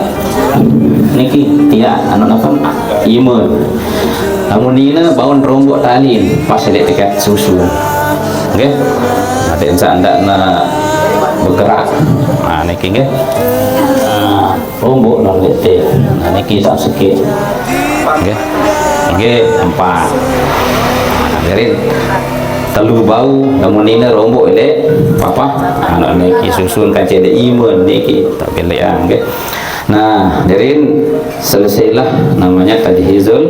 niki ya anu apa imun. Namun Nina baun rombok tali pas dia dekat susu. Nggih. Ada anda na bergerak. Nah niki nggih. Rombok nang lete. Nah niki sak sikit. Nggih. Nggih 4. Nah, jadi telu bau namun Nina rombok elek apa anak niki susun kaca de imun niki tak belek nggih. Nah, dari selesailah namanya tajhizul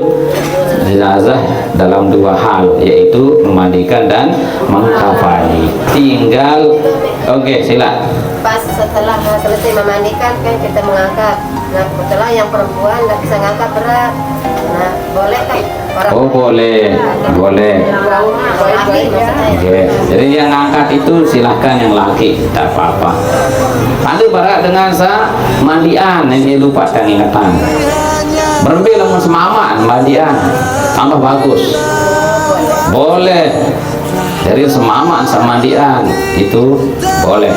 jenazah dalam 2 hal, yaitu memandikan dan mengkafani. Tinggal sila. Pas setelah selesai memandikan kan kita mengangkat. Nah, setelah yang perempuan nggak bisa ngangkat berat. Nah, boleh kan? Boleh. Okay. Jadi yang angkat itu silahkan yang laki, tak apa-apa. Ada barat dengan mandian, ini lupa kan ingatan. Berbeda dengan semaman mandian, tambah bagus. Boleh. Jadi semaman sama mandian itu boleh.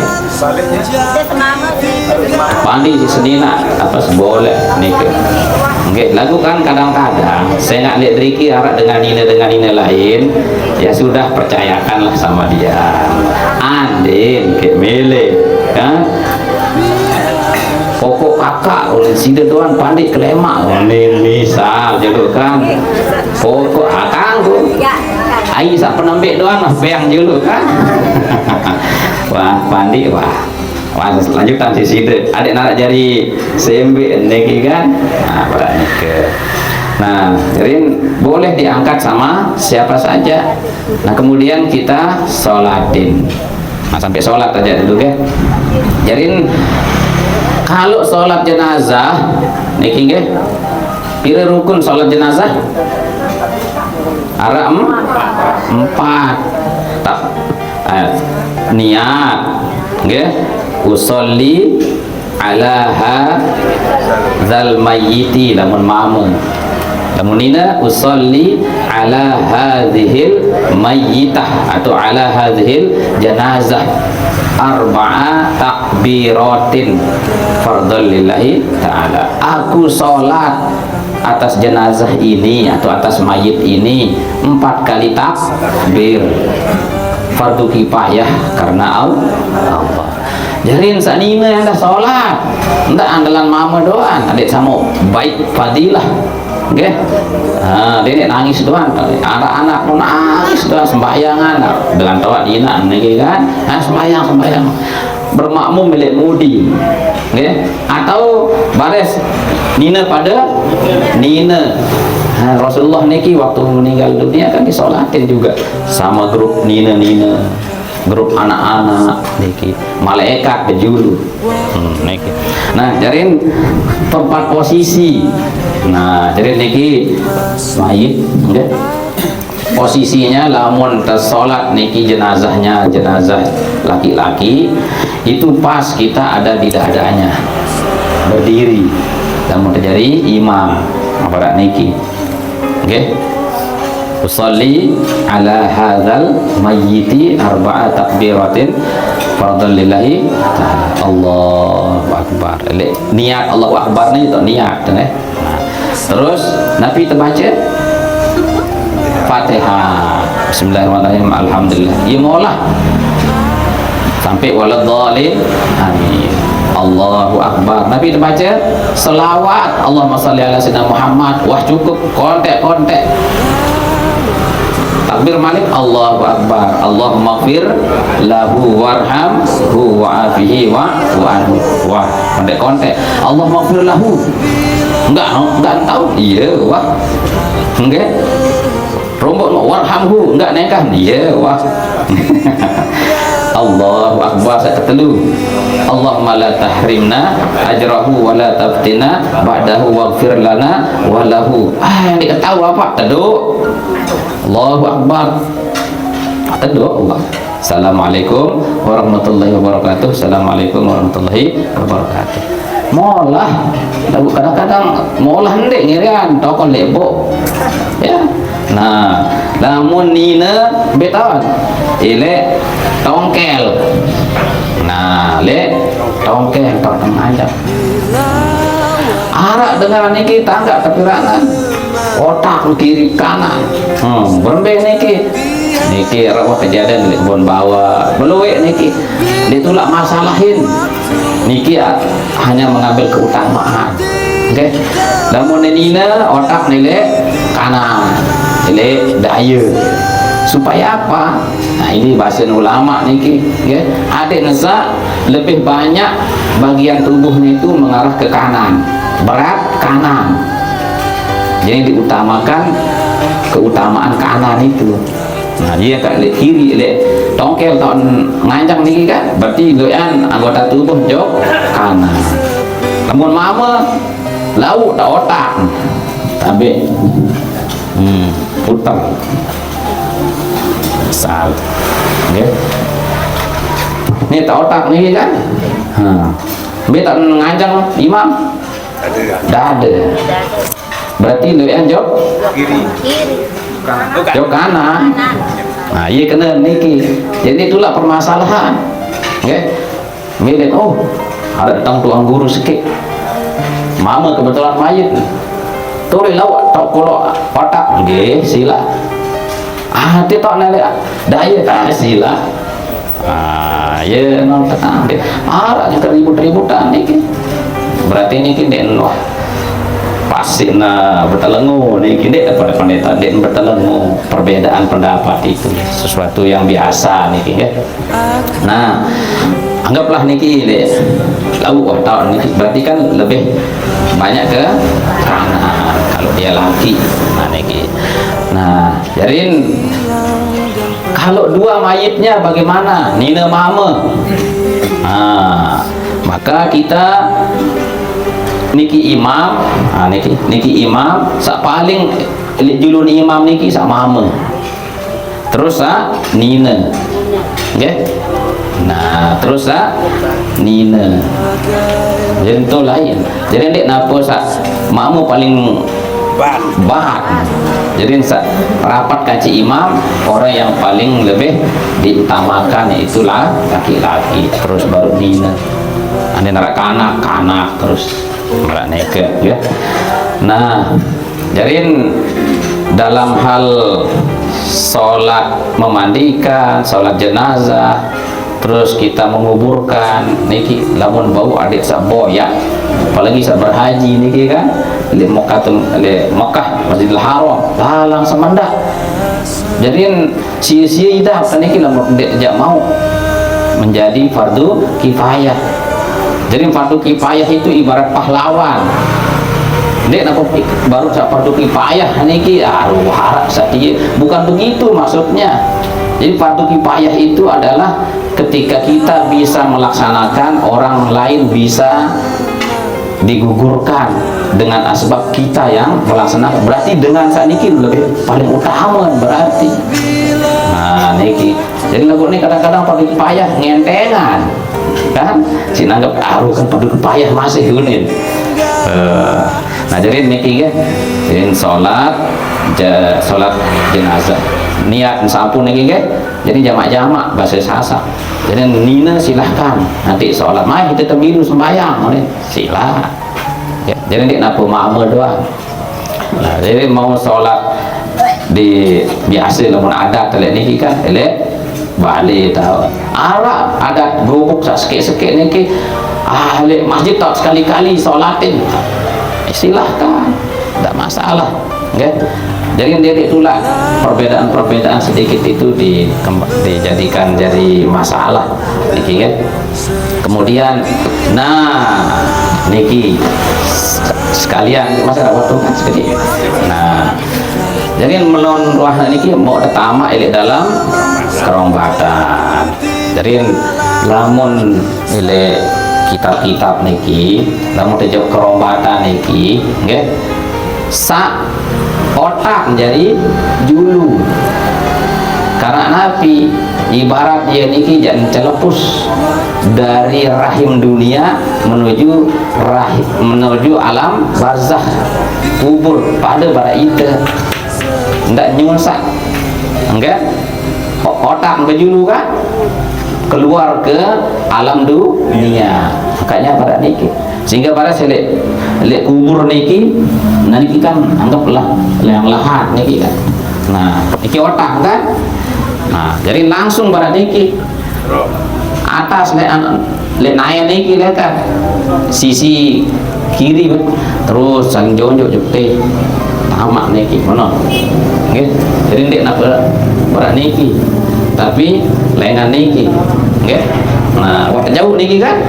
Mandi di senina apa boleh nikah. Oke, lakukan kadang-kadang saya nak lihat Riki harap dengan ini lain, ya sudah percayakanlah sama dia. Andin ke mele, kan? Pokok kakak oleh sida tuan pandai kelemak, oleh misal jodoh kan? Pokok akang tu, ayi sak penambik doan lah, beang dulu kan? Wah pandai wah. Wah, lanjutan si sida adik nak jari sembe niki kan. Nah berani ke. Nah jadi boleh diangkat sama siapa saja. Nah kemudian kita sholatin. Nah sampai sholat aja dulu ya. Jadi kalau sholat jenazah niki nggih pira rukun sholat jenazah? Ada 4. Tak niat nggih usolli ala hadzal mayyiti lamun mamun lamun ina usolli ala hadzihil mayyitah atau ala hadzihil janazah 4 takbiratin fardhon lillahi ta'ala. Aku sholat atas jenazah ini atau atas mayit ini 4 kali takbir, fardu kifayah karena Allah. Jadi saat ini anda sholat, anda andalan mama doang, adik sama baik fadilah, okay? Nah, dia nangis doang, anak-anak pun nangis doang sembahyangan dengan tawat dina, kan? Nah, sembahyang bermakmum milik mudi, okay? Atau baris nina pada nina. Nah, Rasulullah niki waktu meninggal dunia kan disolatin juga sama grup nina, grup anak-anak niki, malaikat kejulu niki. Nah jadi tempat posisi. Nah jadi niki mayit okay? Posisinya lamun tersolat niki jenazah laki-laki itu pas kita ada di dadanya berdiri, lamun terjadi imam apa niki okay? Usolli ala hadzal mayyiti 4 takbiratin fardhon lillahi ta'ala. Allahu akbar. Niat Allahu akbar ni itu niat kan? Nah, terus Nabi terbaca Fatihah. Bismillahirrahmanirrahim. Alhamdulillah. Ya maulah sampai waladhdallin. Amin. Allahu Akbar. Nabi baca selawat Allahumma shalli ala sayyidina Muhammad. Wah cukup, kontek. Takbir malik Allahu Akbar. Allahumma ighfir lahu warhamhu wa'afihi wa'fu anhu. Wah, kontek. Allahumma ighfir lahu. Enggak tahu. Iya, wah. Enggak. Rombok warhamhu, enggak nekah. Iya, wah. Allahu Akbar saya ketelu. Allahumma la tahrimna ajrahu wa la taftina ba'dahu waghfir lana wa lahu. Yang diketahui apa? Teduk. Allahu Akbar. Teduk Allah. Assalamualaikum warahmatullahi wabarakatuh. Assalamualaikum warahmatullahi wabarakatuh. Molah. Kadang-kadang molah ndek ngirian tokon lebok. Ya. Nah, namun nina betawan. Ile tongkel. Nah, le tongkel tok ngajak. Arak dengan niki tangga kepirangan. Otak kiri kanan. Berbe niki rawah kejadian di kebun bawah. Beluwe niki ditulak masalahin. Niki hanya mengambil keutamaan. Oke. Namun nina otak nile kanan. Nile daya. Supaya apa? Nah ini bahasa ulama niki, ya. Adik neza lebih banyak bagian tubuhnya itu mengarah ke kanan, berat kanan. Jadi diutamakan keutamaan kanan itu. Nah dia kat kiri, tongkel tahun ngancang niki kan, berarti doyan anggota tubuh jauh kanan. Namun mama lauk tak otak, tapi putar. Sal, okay. Ini tak otak ni kan? Beta ngancang imam, dada. Berarti lebihan jauh Kiri. jauh kanan. Nah, iya kena niki. Jadi itulah permasalahan. Okay? Milik ada datang tuang guru sikit. Mama kebetulan mayit. Toleh lawak tak kolok otak. Okay, sila. Dia tak nilai daya tak sila. Ya non tenang deh. Marah kita ribut-ributan ni. Berarti ni kita noh pasti na bertelengu ni kita daripada pendeta dek bertelengu. Perbedaan pendapat itu sesuatu yang biasa ni ya. Nah, anggaplah niki deh. Lalu otak niki berarti kan lebih banyak ke kanan kalau dia laki. Nah niki. Nah, jadi kalau dua mayitnya bagaimana? Nina mama. Nah, maka kita niki imam, niki imam, sak paling julun imam niki sak mama. Terus nina. Okay? Nah, terus nina. Jadi itu lain. Jadi dek napa sak mama paling bahan. Jadi rapat kaci imam orang yang paling lebih diutamakan itulah laki-laki, terus baru nina. Ane narak kanak terus narak neke ya. Nah, jadi dalam hal sholat memandikan, sholat jenazah, terus kita menguburkan niki lamun bau adik sak boyak, apalagi sak berhaji niki kan le Mekah Masjidil Haram lalang semanda. Jadi sia-sia ida niki lamun dia mau menjadi fardu kifayah. Jadi fardu kifayah itu ibarat pahlawan. Dek nak baru fardu kifayah niki harap saja. Bukan begitu maksudnya. Jadi fardu kifayah itu adalah ketika kita bisa melaksanakan, orang lain bisa digugurkan dengan asbab kita yang melaksanakan. Berarti dengan saat niki lebih paling utama berarti. Nah niki. Jadi lagu ini kadang-kadang fardu kifayah ngentengan, kan? Si nanggap kan fardu kifayah masih gunin. Nah jadi niki kan, jadi sholat jenazah. Niat sampun niki kan, jadi jamak-jamak bahasa Sasak. Jadi nina silahkan nanti sholat mai kita terbiru sembahyang sila ya, jadi dia nak makmur doang. Nah jadi mau sholat di biasa lamun adat telek niki kan telek balik tahu arah adat gerubuk sakit-sakit niki ahli masjid tak sekali-kali sholatin, silahkan, tidak masalah, okay? Jadi dia itulah perbedaan-perbedaan sedikit itu dijadikan jadi masalah niki kan. Kemudian nah niki sekalian masa ada waktu kan sedikit. Nah jadi melon ruah niki mau pertama elik dalam kerombatan. Jadi lamun elik kitab-kitab niki, lamun terjauh kerombatan niki, nggih. Sa otak menjadi julu. Karena Nabi ibarat dia niki jangan celepus dari rahim dunia menuju alam barzakh kubur pada bara itu ndak nyusak enggak otak berjulu kan keluar ke alam dunia, makanya pada niki sehingga pada selek kubur niki nanti kan anggaplah yang lahat niki kan. Nah niki otak kan. Nah jadi langsung pada niki atas le naik niki lihat kan sisi kiri terus saling jonjok jepte nama niki mana nggih. Jadi ndek nak berat niki tapi lengan niki nggih. Nah waktu jauh niki kan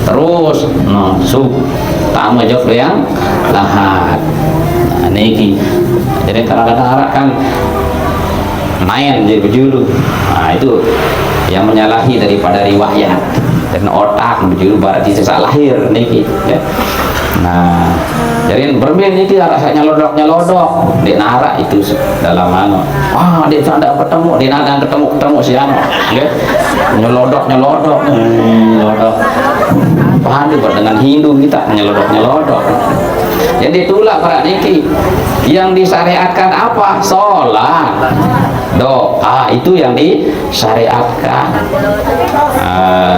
terus no sub tama jauh yang lahat. Nah niki jadi kadang-kadang arah kan main jadi berjulu. Nah itu yang menyalahi daripada riwayat dan otak berjulu barat sisa lahir niki ya. Nah jadi bermain niki rasanya nyelodok di nara itu dalam ano dia tidak ketemu di nada ketemu si ano ya. nyelodok paham dengan Hindu kita nyelodok. Jadi itulah para niki yang disyariatkan apa? Sholat, doa itu yang disyariatkan.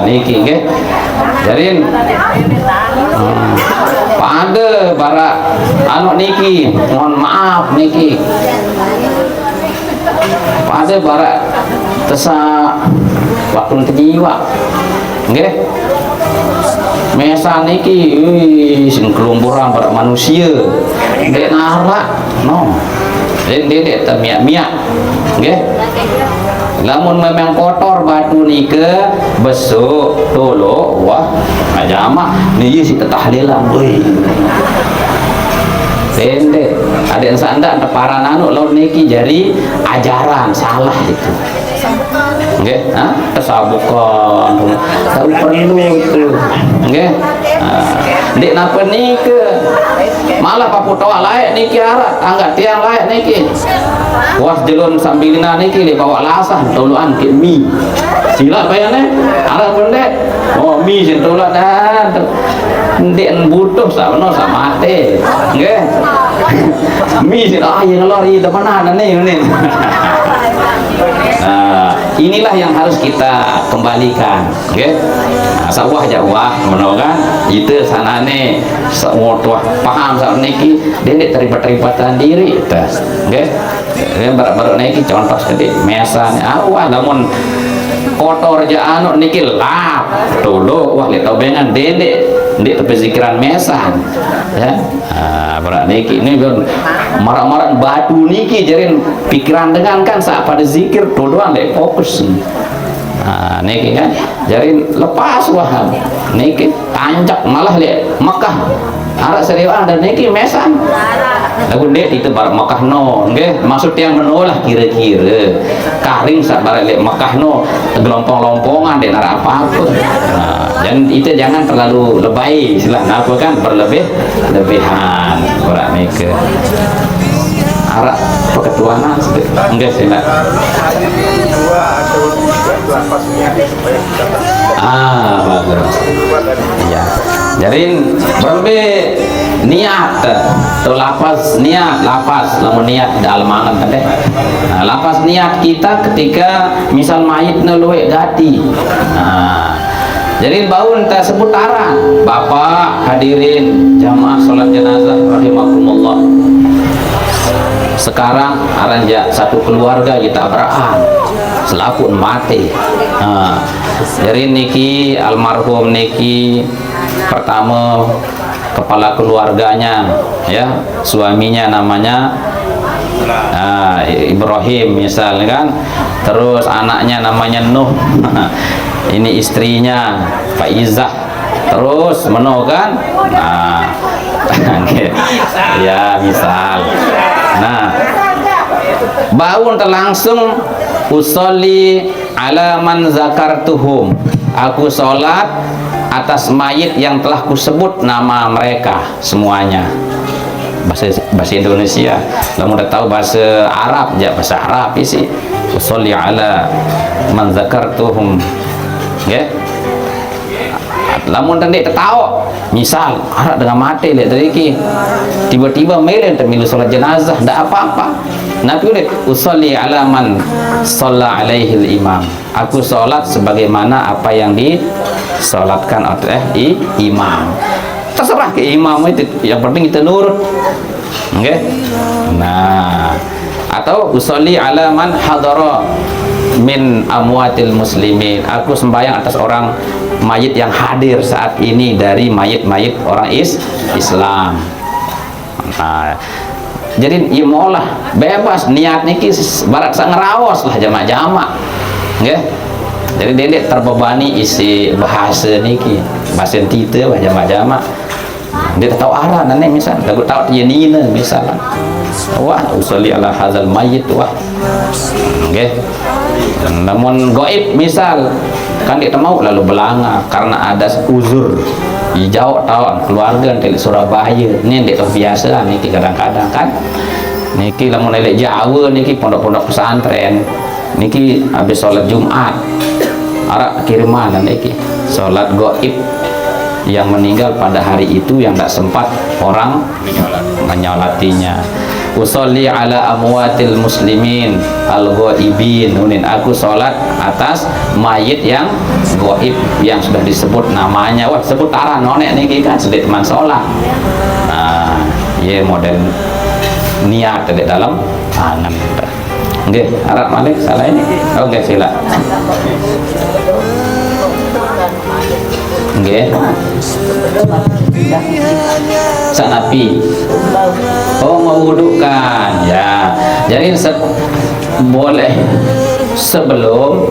Niki nggih. Jadi pada para anu niki mohon maaf niki pada para tesa waktu terjiwa nggih. Mesa niki sing kelumpuran para manusia dek narak no dek termiak-miak nggih. Lamun memang kotor batu nike besuk tolo wah majama ni si tahlilan euy pendek ada yang sanda teparan anu lawan niki jadi ajaran salah itu nggih. Tesabukan tahu perlu itu nggih. Dek napa nike malah paputoa layak niki arat angga tiang layak niki was jelun sambilina niki le bawa lasah toluan ke mi sila bayane arat pendek oh mi sing tolak dan ndek butuh sakno sama mate nggih. Mi sing ayo ngelor i depanan nih. Nah, inilah yang harus kita kembalikan, okay? Nah, sawah jawah, kan? Itu sanane semua tuah paham saat niki, dia terlibat-terlibatan diri, tas, okay? Dia baru niki contoh sedikit, misalnya, awah namun kotor aja anu niki lap, dulu wah lihat bengan dede terpikiran mesan, ya. Berat niki ini marah-marah batu niki jadi pikiran dengan kan saat pada zikir doang deh fokus. Nah niki kan jadi lepas wah niki tanjak malah lihat Mekah arah serius dan niki mesan lagu dek itu bar Mekah no nggih maksud yang menolak kira-kira karing sabar lihat Mekah no gelompong-lompongan dek nara apa-apa. Dan itu jangan terlalu lebay silahkan apa kan berlebihan berat niki arah peketuanan enggak sih nak bagus ya. Jadi berbe niat atau lapas niat lapas namun niat dalam angan tadi. Nah, lapas niat kita ketika misal mayit neluwe gati. Jadi baun tak seputaran Bapak hadirin jamaah sholat jenazah rahimakumullah. Sekarang aranja satu keluarga kita beraan selapun mati. Jadi niki almarhum niki pertama kepala keluarganya, ya, suaminya namanya Ibrahim misal kan, terus anaknya namanya Nuh, ini istrinya Faizah, terus Meno kan, ya misal. Nah, bangun terlangsung usolli ala man zakartuhum, aku sholat atas mayit yang telah kusebut nama mereka semuanya. Bahasa Indonesia, lamun udah tahu bahasa Arab, ya bahasa Arab sih. Usolli ala man zakartuhum, ya. Lamun tadi tahu, misal arak dengan mati lihat tadi ki, tiba-tiba meren termilu sholat jenazah, tidak apa-apa. Nabi udah usolli ala man sholla alaihi imam, aku sholat sebagaimana apa yang disolatkan oleh imam. Terserah ke imam itu, yang penting kita nurut, okay? Nah, atau usolli ala man hadara min amwatil muslimin, aku sembahyang atas orang mayit yang hadir saat ini dari mayit-mayit orang Islam. Nah, jadi ya maulah bebas niat niki barat sang ngerawas lah jamak-jamak, nggih. Jadi dia terbebani isi bahasa niki, bahasa tite bah jamak-jamak. Dia tahu arah nanti misal, dia tahu dia nina misal. Wah, usolli ala hadzal mayyit wah. Nggih. Dan namun gaib misal kan dia mau lalu belanga karena ada uzur hijau tahun keluarga dari Surabaya ini dia biasa niki kadang-kadang kan niki lamun elek Jawa niki pondok-pondok pesantren niki habis sholat Jumat arak kiriman niki sholat gaib yang meninggal pada hari itu yang tidak sempat orang menyolatinya. Usolli ala amwatil muslimin al-ghaibin, aku sholat atas mayit yang gaib yang sudah disebut namanya. Wah, sebut arah nonek nih kan sedek teman sholat. Nah, ya model niat di dalam tangan. Oke, Arab Malik salah ini. Oke, sila. Oke. Sanapi. Oh, mewudukan ya. Jadi boleh sebelum,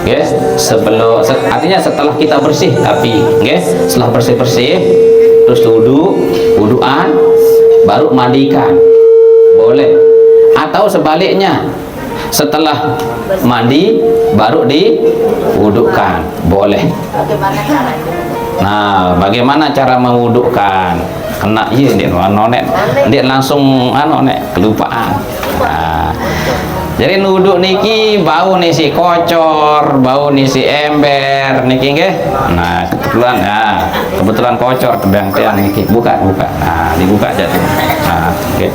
guys, sebelum artinya setelah kita bersih, tapi guys, setelah bersih terus wuduan baru mandikan. Boleh. Atau sebaliknya, setelah mandi baru diwudukan. Boleh. Nah, bagaimana cara mewudukan? Kena iya dia nonek, dia langsung kelupaan. Nah, jadi nuduk niki bau nisi kocor, bau nisi ember niki nggih. Nah, kebetulan kocor tebang-tebang niki. Buka. Nah, dibuka aja tuh. Nah, oke.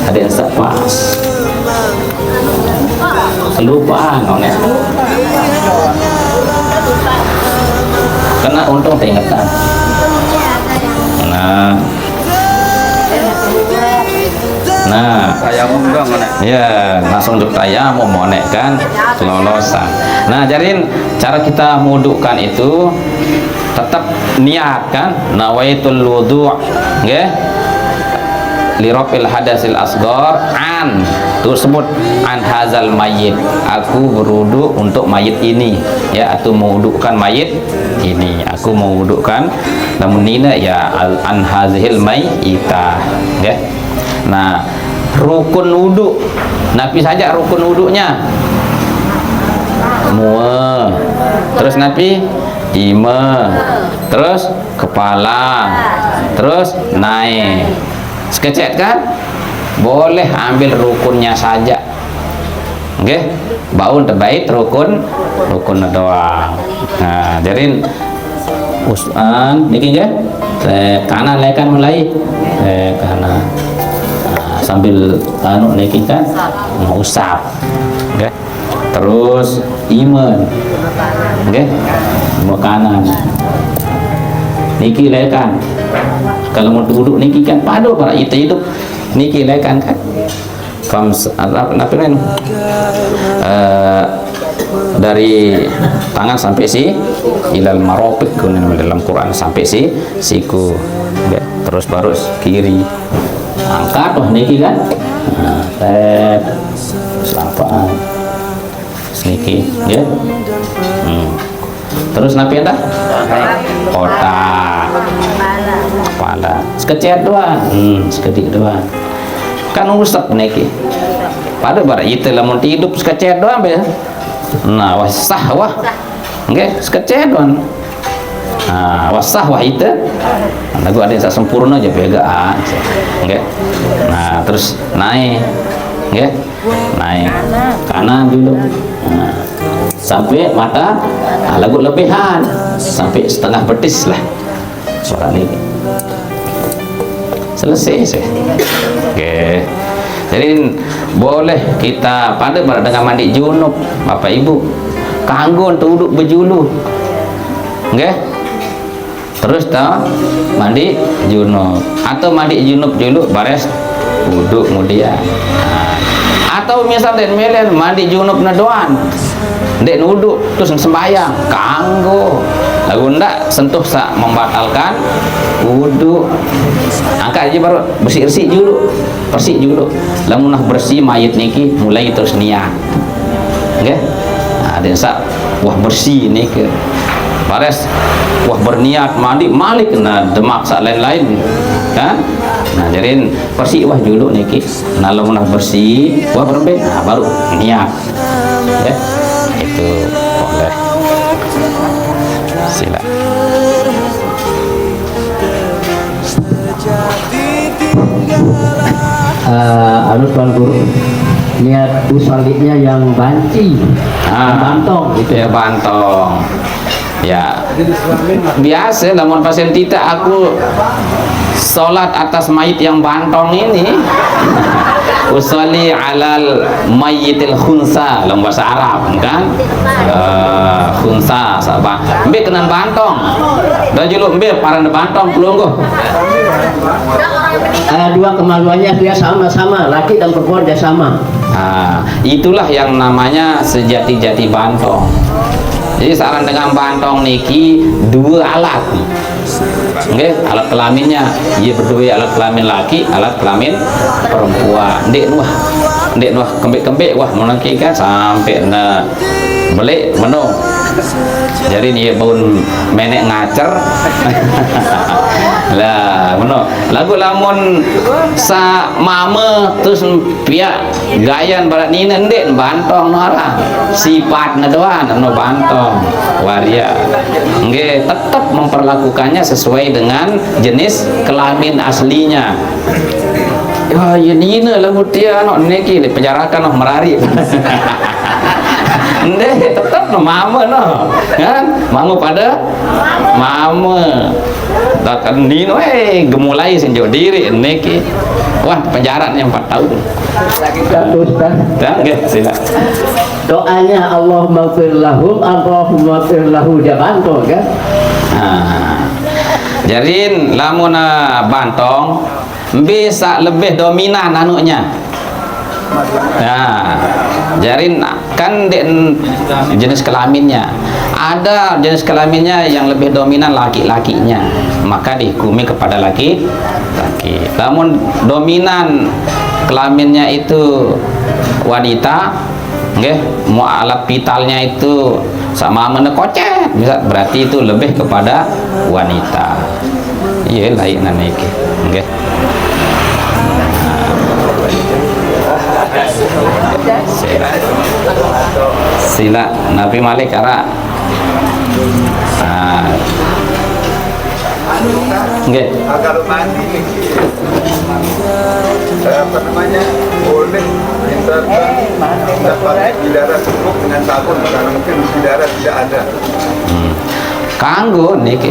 Ada yang pas. Kelupaan nonek. Kena untung keingetan. Nah, tayamum dong, ya langsung untuk tayamum monek kan kelolosan. Nah, jadi cara kita mewudukkan itu tetap niat kan, nawaitul wudu', nggih, lirafil hadasil asghar an tersebut an hazal mayit, aku berwudu untuk mayit ini ya, atau mewudukkan mayit ini, aku mewudukkan namun nina ya an hazil mayita ya. Nah, rukun wudu Nabi saja rukun wudunya mua, terus Nabi ima, terus kepala, terus naik sekecet kan, boleh ambil rukunnya saja, oke? Baun terbaik rukun doang. Nah, jadi usan niki nggih, kanan lekan mulai kanan. Nah, sambil niki kan usap, oke? Terus iman, oke? Mau kanan. Niki lekan. Kalau mau duduk niki kan padu para itu hidup niki lekan kan. dari tangan sampai ilal marafiq dalam Quran, sampai siku. Ya, terus baru kiri angkat wah niki kan. Nah, selapaan niki ya. Terus napi entah otak kepala sekecet doang, sekedik doang kan rusak niki pada bara itu lamun hidup sekecet doang be. Nah wasah wah nggih sekecet doang. Nah wasah wah itu lagu ada yang sempurna aja bega nggih. Nah terus naik nggih, naik kanan dulu. Nah, sampai mata lagu lebihan sampai setengah betis lah suara ini selesai sih. Oke, jadi boleh kita pada dengan mandi junub bapak ibu kanggo duduk berjulu nggih, terus tau mandi junub atau mandi junub dulu bares duduk kemudian. Atau misal den melen mandi junub na doan dek nuduk terus sembahyang kanggo lagu ndak sentuh sak membatalkan wudu, angkat aja baru bersih dulu, bersih dulu lamun nah bersih mayit niki mulai terus niat nggih. Nah den sak wah bersih niki bares wah berniat mandi malik nah demak sak lain-lain kan. Nah jadi bersih wah dulu niki nah lamun nah bersih wah berbe nah baru niat ya. Itu boleh. Sila. Anu Tuan Guru, niat usolidnya yang banci, bantong gitu ya, bantong ya biasa namun pasien kita aku sholat atas mayit yang bantong ini usolli alal mayyitil khunsa dalam bahasa Arab kan, khunsa sabah mbe kenan bantong dan julu mbe parang bantong pelungguh. Dua kemaluannya dia sama-sama, laki dan perempuan dia sama. Itulah yang namanya sejati-jati bantong. Jadi saran dengan bantong niki dua alat, nggih, alat kelaminnya, iya berdua alat kelamin laki, alat kelamin perempuan. Ndek nuah kembek wah menangki kan sampai na beli menu. Jadi dia pun menek ngacer lah meno lagu lamun sa mama terus pihak gayan barat nina ndek bantong orang sifat doan no bantong waria nggih tetap memperlakukannya sesuai dengan jenis kelamin aslinya. Ya nina lagu dia no neki dipenjarakan no merari. Ndek tetap no mama no kan mama pada mama dan dino gemulai senjau diri neki wah penjara yang 4 tahun. Doanya Allahumma fir lahum Allahumma fir lahu dia bantong kan. Jadi lamun bantong bisa lebih dominan anaknya. Nah, jadi kan jenis kelaminnya ada jenis kelaminnya yang lebih dominan laki-lakinya, maka dihukumi kepada laki-laki. Namun dominan kelaminnya itu wanita, nggih, mau alat vitalnya itu sama menekocet, bisa berarti itu lebih kepada wanita. Iya lain iki, nggih. Sila Nabi Malik cara nggih kalau mandi apa namanya boleh kita pakai bidara cukup dengan sabun karena mungkin bidara tidak ada. Kanggo niki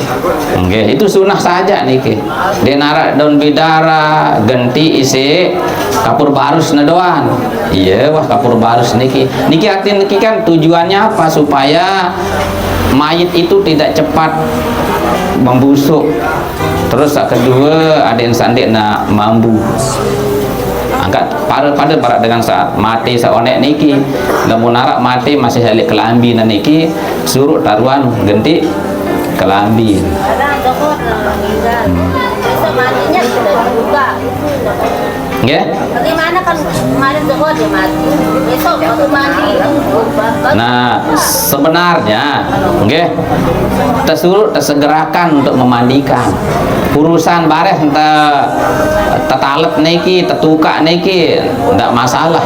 nggih itu sunah saja niki denara daun bidara ganti isi kapur barus doan. Iya wah kapur barus niki arti niki kan tujuannya apa supaya mayit itu tidak cepat membusuk. Terus kedua ada yang sandek na mambu angkat pada barat dengan saat mati saonek niki lamun arak mati masih halik kelambi niki suruh taruhan ganti kelambi. Kadang dokter meninggal. Besok matinya sudah dibuka. Nggih? Bagaimana kan kemarin dokter dia mati. Besok waktu mati Nah, sebenarnya nggih tersuruh tersegerakan untuk memandikan. Urusan bares tetalet niki, tetuka niki ndak masalah.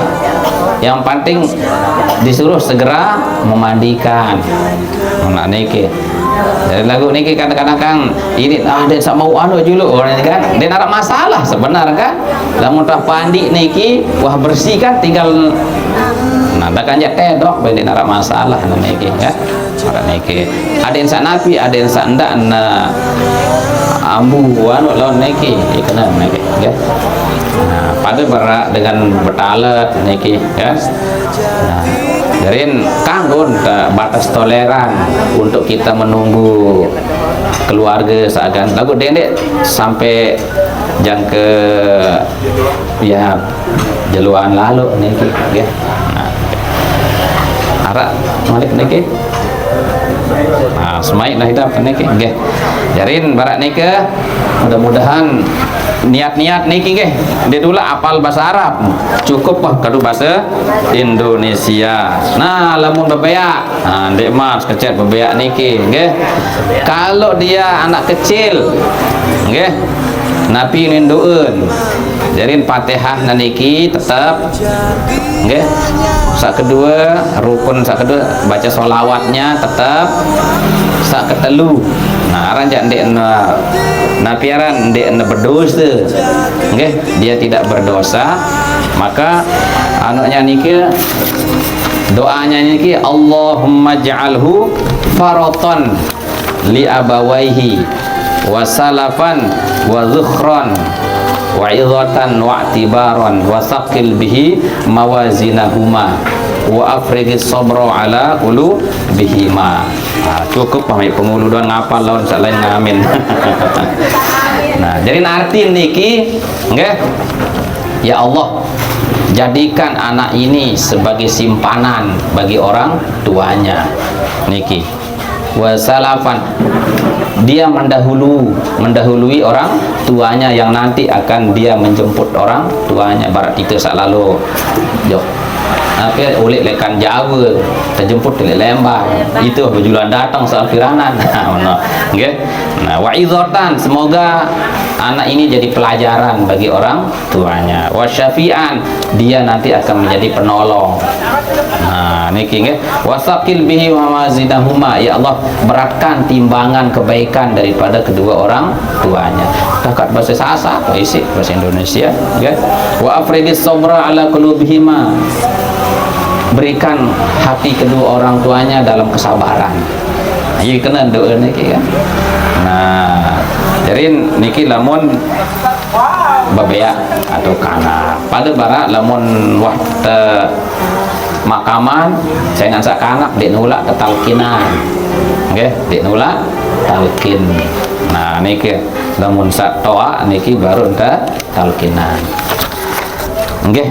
Yang penting disuruh segera memandikan. Nah niki. Dari lagu niki kadang-kadang kan ini dia sak mau anu dulu orang ini kan. Dia nak masalah sebenarnya kan. Lamun tah pandi niki wah bersih kan tinggal nah dak kanjak tedok ben nak masalah niki ya. Ora niki. Ada yang sak napi, ada yang sak ndak na ambu anu lawan niki ikena niki ya. Nah, pada berak dengan betalet niki ya. Nah, jarin kanggo batas toleran untuk kita menunggu keluarga seakan lagu dendek sampai jang ke ya jeluan lalu niki ya. Nah, arak malik niki. Nah, semai nah hidup niki nggih. Jarin barak niki mudah-mudahan niat-niat niki nggih dia dulu apal bahasa Arab cukup lah kadu bahasa Indonesia. Nah lamun bebeak nah ndek mas kecet bebeak niki nggih kalau dia anak kecil nggih napi nindueun jarin Fatihah niki tetap nggih sak kedua rukun sak kedua baca sholawatnya tetap sak ketelu. Nah aran jak ndek napiaran ndek berdosa nggih dia tidak berdosa maka anaknya niki doanya niki Allahumma ja'alhu faratan li abawaihi wa salafan wa zukhran wa idhatan wa i'tibaran wa saqil bihi mawazinahuma wa afrigis sabra ala ulu bihima. Nah, cukup pamai pengulu doang ngapal lawan sak lain ngamin. Nah, jadi arti niki nggih ya Allah jadikan anak ini sebagai simpanan bagi orang tuanya niki wa salafan dia mendahului orang tuanya yang nanti akan dia menjemput orang tuanya barat itu sak lalu jok tapi ulik lekan Jawa terjemput di Lembang itu berjualan datang soal kiranan nggih. Nah wa'idhatan semoga anak ini jadi pelajaran bagi orang tuanya wa syafi'an dia nanti akan menjadi penolong. Nah niki nggih wasaqil bihi mawazinahuma ya Allah beratkan timbangan kebaikan daripada kedua orang tuanya. Kakak bahasa Sasa isi bahasa Indonesia nggih wa afrigis sabra ala qulubihima berikan hati kedua orang tuanya dalam kesabaran. Nah, ini kena doa niki kan. Nah, jadi niki lamun babea atau kana. Pada barat lamun waktu makaman saya ngansak kanak dek nulak ketalkinan. Nggih, dek nulak talkin. Nah, niki lamun sak toa niki baru enta talkinan. Nggih.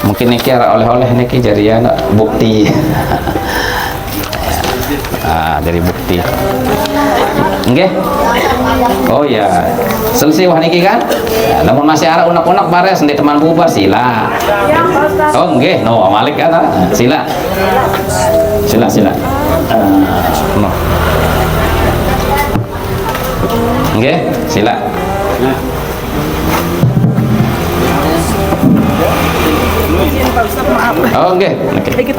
Mungkin niki oleh-oleh niki jadi ya bukti. Jadi bukti. Nggih. Oh ya, selesai wah niki kan? Ya, namun masih ada unak-unak bares di teman bubar sila. Oh nggih, no Malik kan? Sila. Sila. No. Nggih, sila. Oh nggih.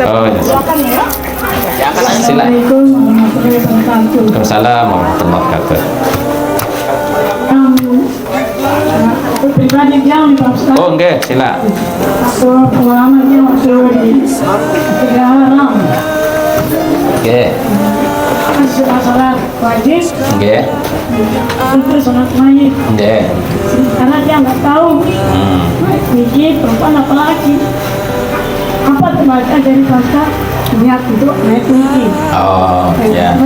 Oh ya. Sila. Waalaikumsalam warahmatullahi wabarakatuh. Aku pribadi jauh Pak Ustaz. Oh nggih, sila. Aku pengalamannya waktu di Tegalang. Nggih. Setelah salat wajib. Nggih. Terus salat mayit. Nggih. Karena dia nggak tahu. Niki perempuan apa laki. Apa terbaca dari pasca niat untuk naik niki. Oh ya.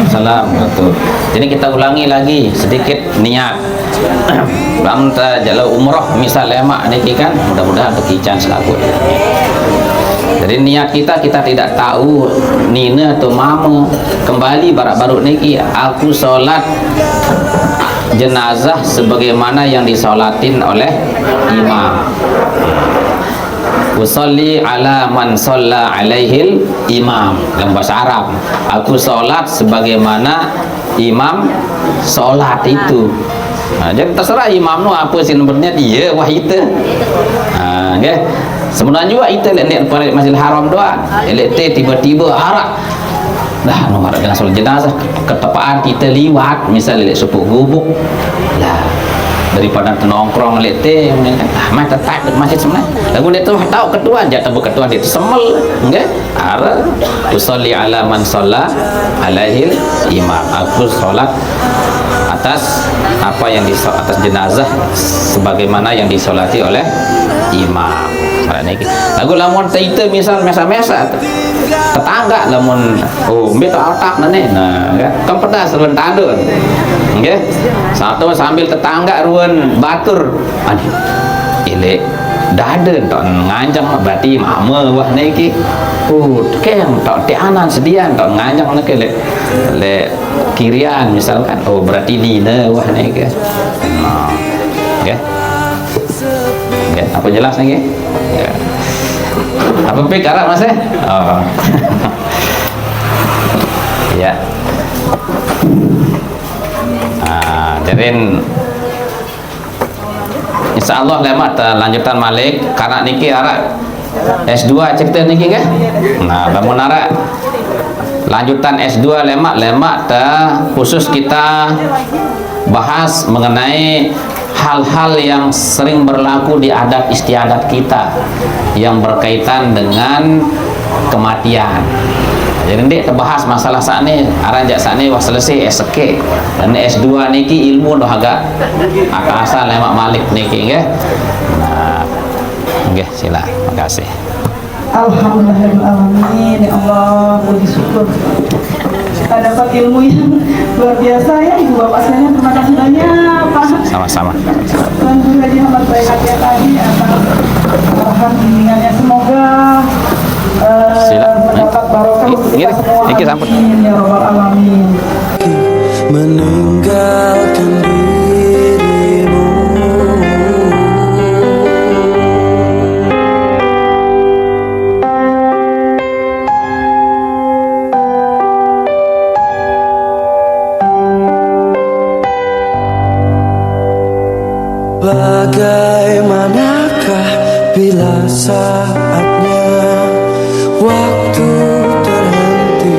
Salam betul. Jadi kita ulangi lagi sedikit niat. Bang jalan umroh misal lemak niki kan, mudah-mudahan kekican selaku. Jadi niat kita tidak tahu nina atau mama kembali baru niki aku sholat jenazah sebagaimana yang disolatin oleh imam. Usolli ala man sholla alaihil imam, dalam bahasa Arab. Aku sholat sebagaimana imam sholat itu. Nah, jadi terserah imam nu apa sih nomornya dia wah itu. Nah, okay. Sebenarnya juga itu lihat pada Masjidil Haram doang. Lihat tiba-tiba harap dah nomor dengan sholat jenazah ketepaan kita liwat misalnya lihat sepuk gubuk lah daripada nongkrong lihat mata tak masjid sebenarnya lagu dia tu tahu ketua jatuh ketua dia semel enggak ara usolli ala man sholla alaihil imam, aku sholat atas apa yang atas jenazah sebagaimana yang disolati oleh imam. Lagu lamun kita misal mesa-mesa tetangga lamun mbet otak nane nah kan pedas ruan tandun nggih satu sambil tetangga ruan batur aduh ile daden ton ngancang berarti mama wah niki keng ton tianan sedian ton ngancang niki le kirian misalkan berarti dina wah niki nah nggih apa jelas niki ya. Apa pikir mas ya? Oh. Ya. Jadi insya Allah lemak lanjutan malik karena niki arah S2 cerita niki kan? Nah, bangun arah lanjutan S2 lemak khusus kita bahas mengenai hal-hal yang sering berlaku di adat istiadat kita yang berkaitan dengan kematian. Jadi ndek terbahas masalah saat ini aranjak saat ini wah selesai SK dan S2 niki ilmu dah agak asal lemak malik niki nggih. Nah, nggih sila makasih. Alhamdulillahirrahmanirrahim. Ya Allah, puji syukur kita dapat ilmu yang luar biasa ya Ibu Bapak sekalian. Terima kasih banyak Pak. Sama-sama. Tuhan juga hamba baik hati tadi atas arahan bimbingannya, semoga mendapat barokah untuk kita semua. Amin ya rabbal alamin. Meninggalkan dirimu bagaimanakah bila saatnya waktu terhenti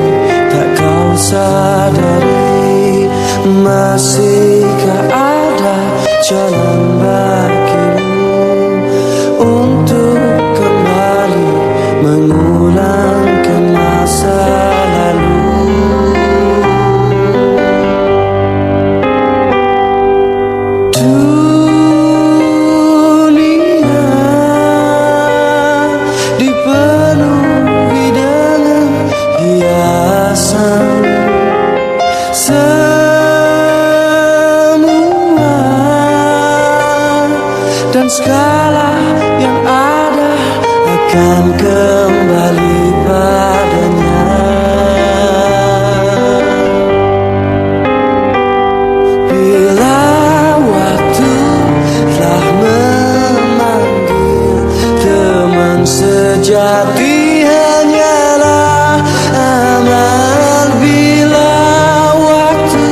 tak kau sadari, masihkah ada jalan bagimu untuk kembali mengulangkan masa lalu. Dan segala yang ada akan kembali padanya. Bila waktu telah memanggil, teman sejati hanyalah amal. Bila waktu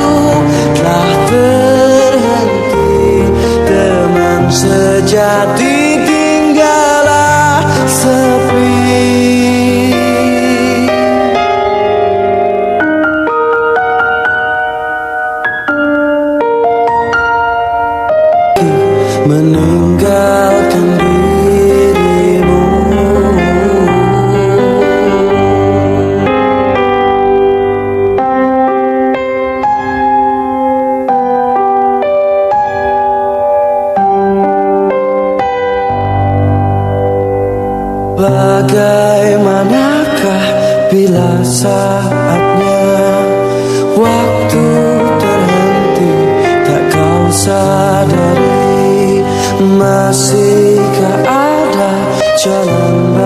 telah terhenti, teman sejati tinggallah sepi. Meninggalkan dirimu bagaimanakah bila saatnya waktu terhenti tak kau sadari. masihkah ada jalan